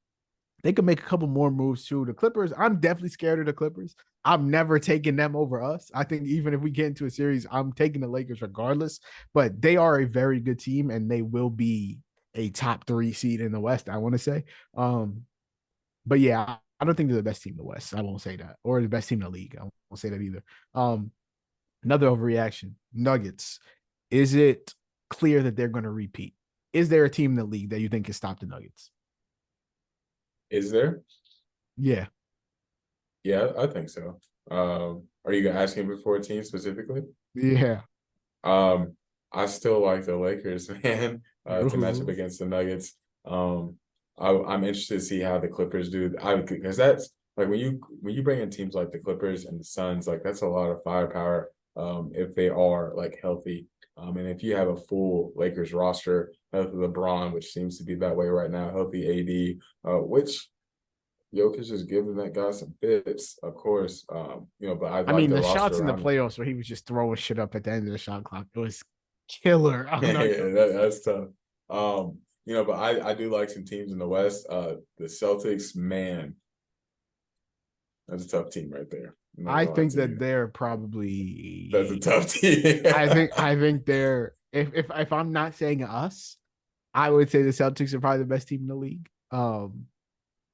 they could make a couple more moves too. The Clippers, I'm definitely scared of the Clippers. I'm never taking them over us. I think even if we get into a series, I'm taking the Lakers regardless. But they are a very good team, and they will be a top 3 seed in the West, I want to say. But yeah, I don't think they're the best team in the West. I won't say that. Or the best team in the league. I won't say that either. Another overreaction. Nuggets. Is it clear that they're going to repeat? Is there a team in the league that you think can stop the Nuggets? Is there? Yeah. Yeah, I think so. Are you asking before a team specifically? Yeah. Um, I still like the Lakers, man, to match up Ooh. against the Nuggets. I'm interested to see how the Clippers do. Because that's like when you bring in teams like the Clippers and the Suns, like that's a lot of firepower. If they are like healthy, and if you have a full Lakers roster, healthy LeBron, which seems to be that way right now, healthy AD, which Jokic is giving that guy some fits, of course. But I I like mean, the the roster shots in the around him. playoffs where he was just throwing shit up at the end of the shot clock, it was killer. I'm Yeah, not gonna that's tough. But I do like some teams in the West. The Celtics, man, that's a tough team right there. I'm not I gonna lie think to that you. they're That's a probably. tough team. I think they're. If I'm not saying us, I would say the Celtics are probably the best team in the league.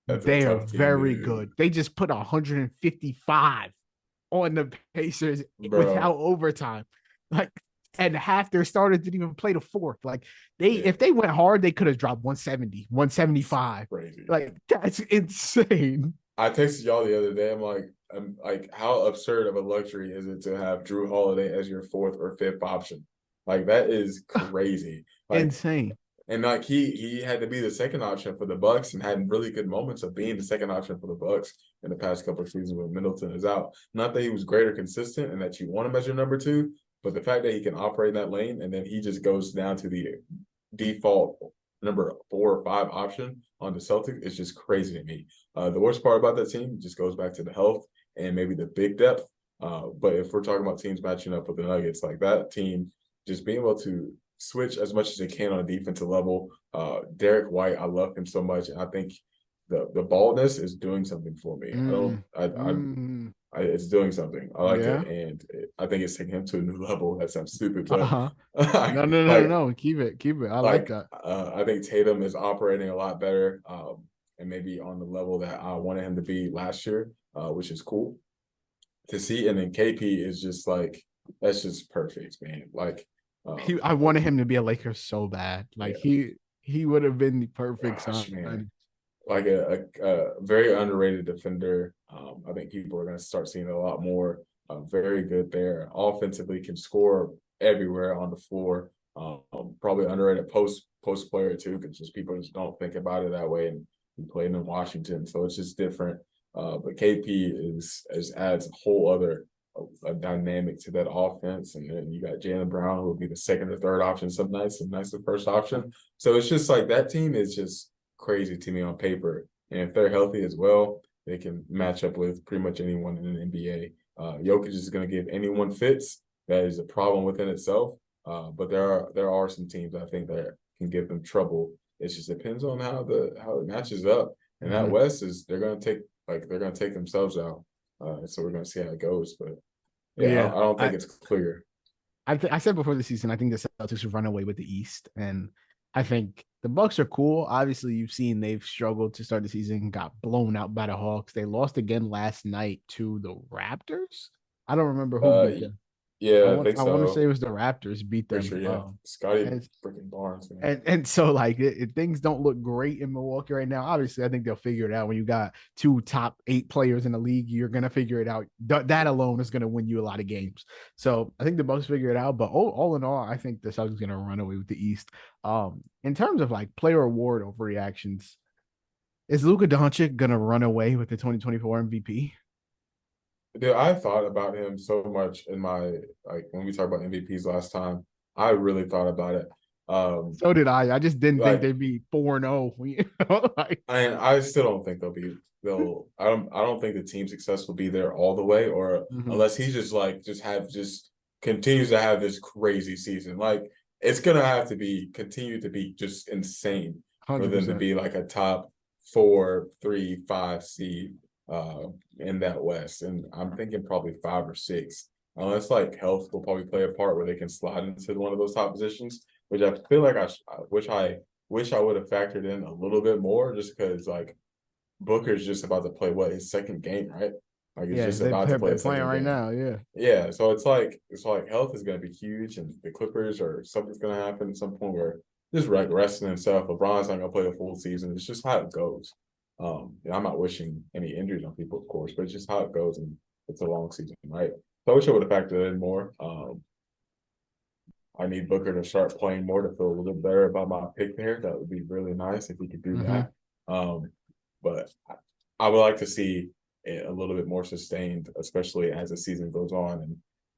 That's a They are tough team, very dude. good. They just put 155 on the Pacers Bro. without overtime. Like, and half their starters didn't even play the fourth. Like, Yeah, if they went hard, they could have dropped 170, 175. crazy. Like, that's insane. I texted y'all the other day. I'm like, how absurd of a luxury is it to have Drew Holiday as your fourth or fifth option? Like that is crazy. Like Insane. And like he had to be the second option for the Bucks and had really good moments of being the second option for the Bucks in the past couple of seasons when Middleton is out. Not that he was great or consistent and that you want him as your number two, But the fact that he can operate in that lane and then he just goes down to the default number 4 or 5 option on the Celtics is just crazy to me. The worst part about that team just goes back to the health and maybe the big depth. But if we're talking about teams matching up with the Nuggets, like that team just being able to switch as much as they can on a defensive level. Derek White, I love him so much, and I think the baldness is doing something for me. I don't, Mm, mm, it's doing something. I like it, yeah. and I think it's taking him to a new level. That sounds stupid, but Uh-huh. No, no, no, like no. Keep it. Keep it. I like that. I think Tatum is operating a lot better, and maybe on the level that I wanted him to be last year, which is cool to see. And then KP is just like that's just perfect, man. Like, I wanted him to be a Laker so bad. Like yeah, he would have been the perfect gosh, sign. man, like a very underrated defender. I think people are going to start seeing a lot more. Very good there. Offensively, can score everywhere on the floor. Probably underrated post player too, because just people just don't think about it that way. And he played in Washington, so it's just different. But KP is adds a whole other a dynamic to that offense, and then you got Jaylen Brown, who will be the second or third option some nights the first option. So it's just like that team is just crazy to me on paper. And if they're healthy as well, they can match up with pretty much anyone in the NBA. Jokic is going to give anyone fits. That is a problem within itself. But there are some teams I think that can give them trouble. It just depends on how it matches up. And that Mm-hmm. West is they're gonna take themselves out. So we're gonna see how it goes. But yeah, Yeah. I don't think I it's clear. I said before the season, I think the Celtics would run away with the East, and I think the Bucks are cool. Obviously, you've seen they've struggled to start the season, got blown out by the Hawks. They lost again last night to the Raptors. I don't remember who Uh, beat them. yeah, I think I want to say it so. was the Raptors beat Pretty them. sure, yeah. Scotty And freaking Barnes, man. and so like things don't look great in Milwaukee right now. Obviously, I think they'll figure it out. When you got two top 8 players in the league, you're gonna figure it out. That alone is gonna win you a lot of games. So I think the Bucks figure it out. But all in all, I think the Celtics gonna run away with the East. In terms of like player award overreactions, is Luka Doncic gonna run away with the 2024 MVP? Dude, I thought about him so much in my when we talked about MVPs last time. I really thought about it. Um, So did I. I just didn't think like they'd be 4-0. You know? Like, I still don't think they'll I don't think the team success will be there all the way, or mhm, unless he's just like just continues to have this crazy season. Like it's gonna have to be continue to be just insane for them to 100%. be like a top 4, 3, 5 seed uh in that West. And I'm thinking probably 5 or 6. Unless like health will probably play a part where they can slide into one of those top positions, which I feel like I wish I would have factored in a little bit more just because like Booker's just about to play what his second game, right? Like he's Yeah, just about to play they're a playing second right game. now. Yeah. Yeah, so it's like health is gonna be huge and the Clippers or something's gonna happen at some point where just resting himself. LeBron's not gonna play the full season. It's just how it goes. I'm not wishing any injuries on people, of course, but it's just how it goes and it's a long season, right? So I wish I would have factored in more. I need Booker to start playing more to feel a little better about my pick there. That would be really nice if he could do Mm-hmm. that. But I would like to see it a little bit more sustained, especially as the season goes on and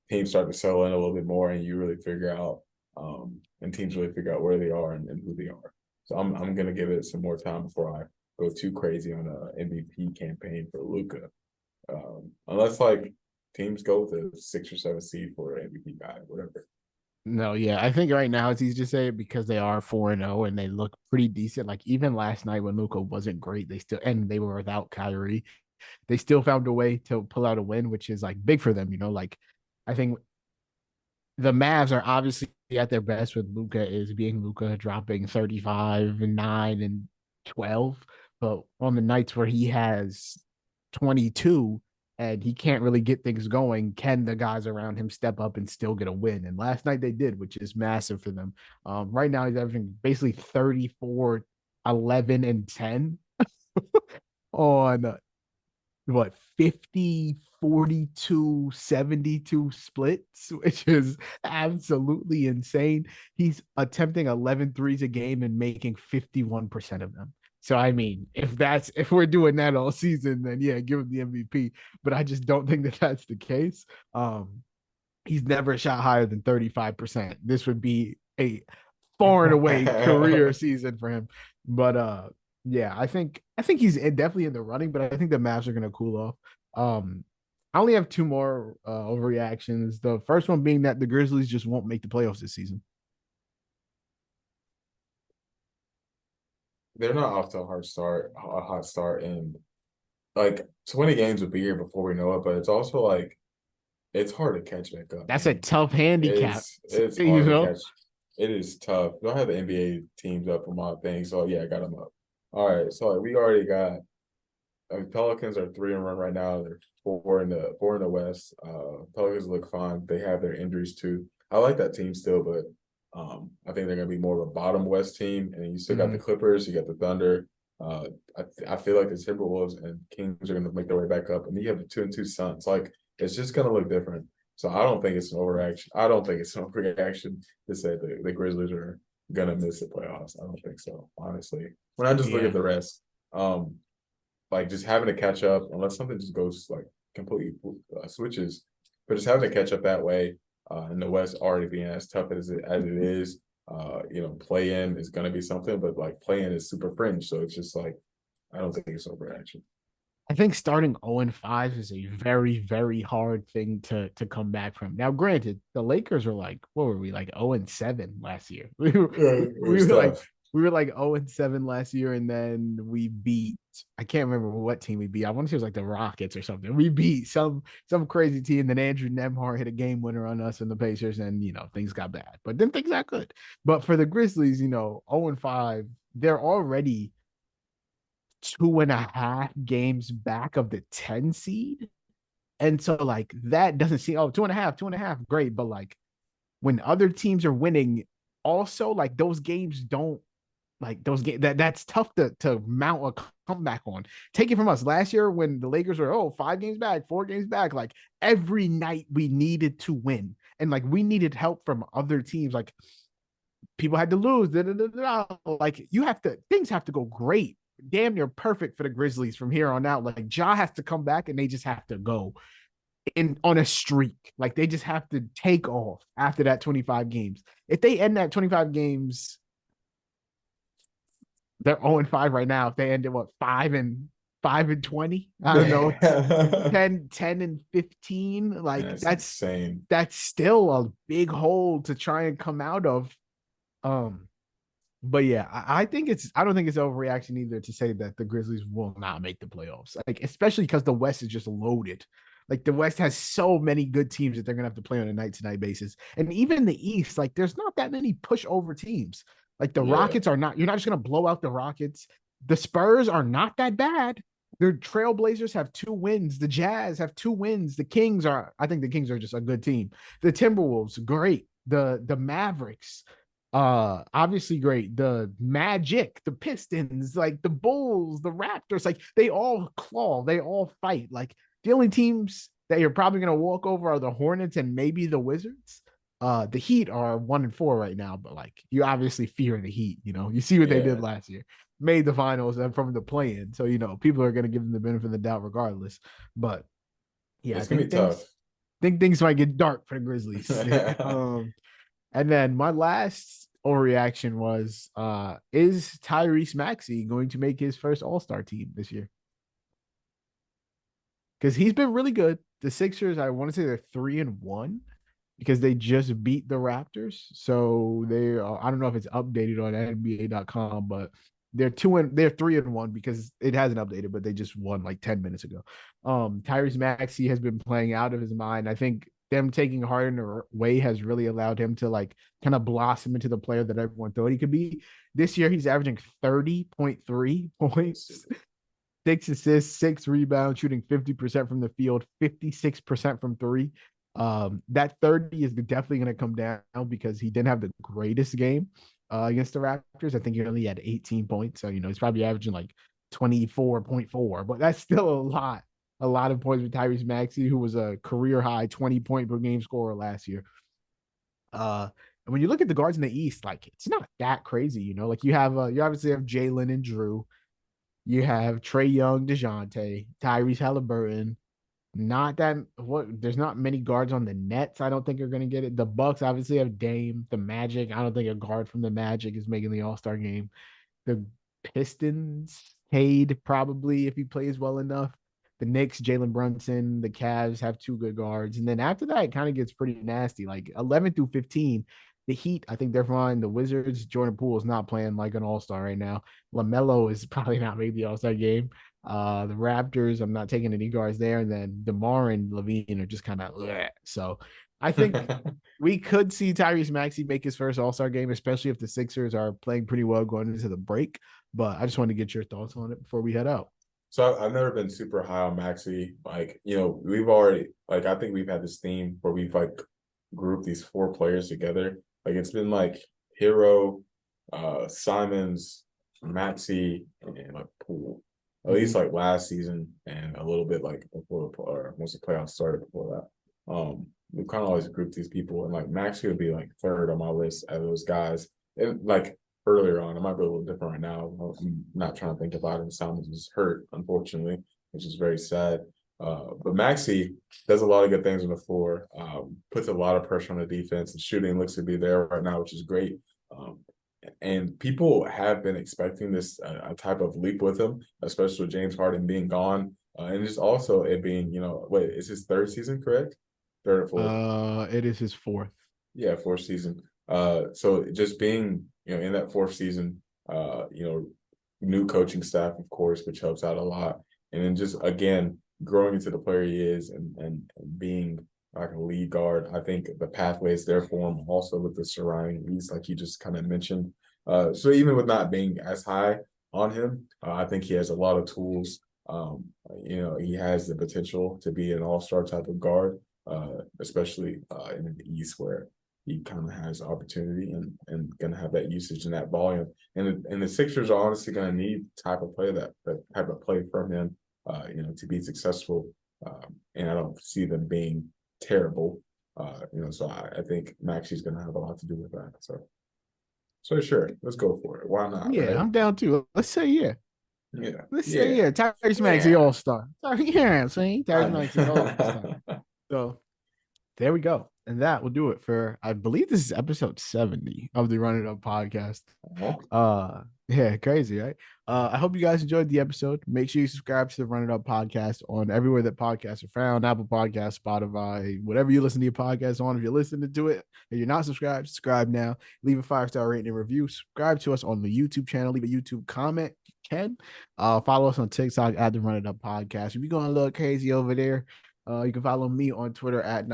teams start to settle in a little bit more, and you really figure out, and teams really figure out where they are and who they are. So I'm gonna give it some more time before I go too crazy on a MVP campaign for Luca. Unless like teams go with a 6 or 7 seed for an MVP guy, whatever. No, yeah, I think right now it's easy to say it because they are 4-0 and they look pretty decent. Like even last night when Luka wasn't great, they were without Kyrie. They still found a way to pull out a win, which is like big for them. Like I think the Mavs are obviously at their best with Luka is being Luka dropping 35 and 9 and 12. But on the nights where he has 22 and he can't really get things going, can the guys around him step up and still get a win? And last night they did, which is massive for them. Right now he's averaging basically 34, 11, and 10 on what 50, 42, 72 splits, which is absolutely insane. He's attempting 11 threes a game and making 51% of them. So I mean, if we're doing that all season, then yeah, give him the MVP. But I just don't think that that's the case. He's never shot higher than 35%. This would be a far and away career season for him. But yeah, I think he's definitely in the running, but I think the Mavs are gonna cool off. I only have two more overreactions. The first one being that the Grizzlies just won't make the playoffs this season. They're not off to a hot start, and like 20 games will be here before we know it. But it's also like it's hard to catch back up, That's a man. tough handicap, It's you hard to know. catch. It is tough. Do I have the NBA teams up on my thing? So yeah, I got them up. All right, so like, we already got. I mean, Pelicans are 3-1 right now. They're four in the West. Pelicans look fine. They have their injuries too. I like that team still, but I think they're gonna be more of a bottom West team. And you still got the Mhm. Clippers, you got the Thunder. I feel like the Timberwolves and Kings are gonna make their way back up, and then you have the 2-2 Suns. Like it's just gonna look different. So I don't think it's an overreaction. I don't think it's an overreaction to say the Grizzlies are gonna miss the playoffs. I don't think so, honestly. When I just look at Yeah. the rest, um, like just having to catch up unless something just goes like completely switches, but just having to catch up that way in the West already being as tough as it is, play in is going to be something, but like play in is super fringe, so it's just like I don't think it's overreaction. I think starting 0-5 is a very, very hard thing to come back from. Now, granted, the Lakers were like, what were we, like 0-7 last year? Yeah, it We was were like tough. we were like 0-7 last year, and then we beat, I can't remember what team we beat. I want to say it was like the Rockets or something. We beat some crazy team. Then Andrew Nemhart hit a game winner on us and the Pacers, and things got bad. But then things got good. But for the Grizzlies, 0-5, they're already 2.5 games back of the 10 seed. And so, like, that doesn't seem, oh, 2.5, 2.5, great. But, like, when other teams are winning, also, like, those games don't, like, those games, that's tough to mount a comeback on. Take it from us last year when the Lakers were, 5 games back, 4 games back. Like, every night we needed to win. And, like, we needed help from other teams. Like, people had to lose. Da, da, da, da. Like things have to go great, damn near perfect for the Grizzlies from here on out. Like Ja has to come back and they just have to go in on a streak. Like they just have to take off after that 25 games. If they end that 25 games, they're 0-5 right now. If they ended what 5-20, I don't know, Man, 10-15, like that's insane. that's still a big hole to try and come out of. Um, But yeah, I think I don't think it's overreaction either to say that the Grizzlies will not make the playoffs. Like, especially because the West is just loaded. Like the West has so many good teams that they're gonna have to play on a night to night basis. And even the East, like there's not that many pushover teams. Like the Yeah, Rockets are not, you're not just gonna blow out the Rockets. The Spurs are not that bad. The Trailblazers have 2 wins. The Jazz have 2 wins. I think the Kings are just a good team. The Timberwolves, great. The Mavericks, obviously great. The Magic, the Pistons, like the Bulls, the Raptors, like they all claw, they all fight. Like the only teams that you're probably gonna walk over are the Hornets and maybe the Wizards. The Heat are 1-4 right now, but like you obviously fear the Heat. You see what they did yeah. last year, made the finals and from the play-in, so people are gonna give them the benefit of the doubt regardless. But yeah, I It's gonna think be tough. things might get dark for the Grizzlies. And then my last overreaction was is Tyrese Maxey going to make his first All-Star team this year? Because he's been really good. The Sixers, I want to say they're 3-1 because they just beat the Raptors. So they I don't know if it's updated on NBA.com, but they're 3-1 because it hasn't updated, but they just won like 10 minutes ago. Tyrese Maxey has been playing out of his mind. I think them taking Harden away has really allowed him to like kind of blossom into the player that everyone thought he could be. This year he's averaging 30.3 points, 6 assists, 6 rebounds, shooting 50% from the field, 56% from three. That 30 is definitely going to come down because he didn't have the greatest game against the Raptors. I think he only had 18 points. So, he's probably averaging like 24.4, but that's still a lot of points with Tyrese Maxey, who was a career high 20 point per game scorer last year. And when you look at the guards in the East, like it's not that crazy, like you obviously have Jalen and Drew, you have Trey Young, DeJounte, Tyrese Halliburton. not that what there's not many guards on the Nets. I don't think are going to get it. The Bucks obviously have Dame, the Magic. I don't think a guard from the Magic is making the All-Star game. The Pistons, Cade probably if he plays well enough. The Knicks, Jalen Brunson. The Cavs have two good guards, and then after that, it kind of gets pretty nasty. Like 11 through 15, the Heat, I think they're fine. The Wizards, Jordan Poole is not playing like an All Star right now. LaMelo is probably not making the All Star game. The Raptors, I'm not taking any guards there, and then DeMar and Levine are just kind of so. I think we could see Tyrese Maxey make his first All Star game, especially if the Sixers are playing pretty well going into the break. But I just wanted to get your thoughts on it before we head out. So I've never been super high on Maxi. Like, we've already like I think we've had this theme where we've like grouped these four players together. Like it's been like Hero, Simons, Maxi, and like Poole. At Mm-hmm. least like last season and a little bit like before or once the playoffs started before that. We kind of always grouped these people and like Maxi would be like third on my list of those guys. And like earlier on. It might be a little different right now. I'm not trying to think about it. Simons is hurt, unfortunately, which is very sad. But Maxi does a lot of good things on the floor, puts a lot of pressure on the defense. The shooting looks to be there right now, which is great. Um, and people have been expecting this a type of leap with him, especially with James Harden being gone. And just also it being, wait, is his third season, correct? Third or fourth? It is his fourth. Yeah, fourth season. So just being, in that fourth season, new coaching staff, of course, which helps out a lot. And then just again, growing into the player he is and being like a lead guard, I think the pathway is there for him also with the surrounding East, like you just kind of mentioned. So even with not being as high on him, I think he has a lot of tools. He has the potential to be an all-star type of guard, especially in the East where he kind of has opportunity and going to have that usage and that volume. And the Sixers are honestly going to need type of play that type of play from him, to be successful. And I don't see them being terrible. So I think Maxi's going to have a lot to do with that. So sure, let's go for it. Why not, Yeah, right? I'm down too. Let's say yeah. Yeah, Let's say yeah, yeah. Tyrese Maxey yeah. All Star. Yeah, I'm saying Tyrese Maxey All Star. I So there we go. And that will do it for I believe this is episode 70 of the Run It Up podcast. Yeah, crazy, right? I hope you guys enjoyed the episode. Make sure you subscribe to the Run It Up podcast on everywhere that podcasts are found, Apple Podcasts, Spotify, whatever you listen to your podcast on. If you're listening to it and you're not subscribed, subscribe now. Leave a 5-star rating and review. Subscribe to us on the YouTube channel. Leave a YouTube comment. You can. Follow us on TikTok at the Run It Up podcast. If you're going a little crazy over there, you can follow me on Twitter at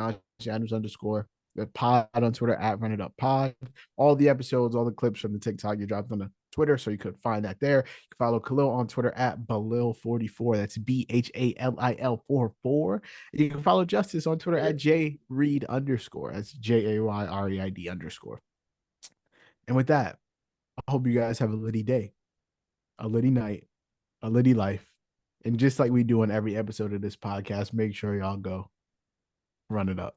Adams underscore the pod on Twitter at Run It Up Pod. All the episodes, all the clips from the TikTok you dropped on the Twitter, so you could find that there. You can follow Khalil on Twitter at Balil44. That's BHALIL 44. You can follow Justice on Twitter at JReed underscore. That's JAYREID underscore. And with that, I hope you guys have a litty day, a litty night, a litty life. And just like we do on every episode of this podcast, make sure y'all go run it up.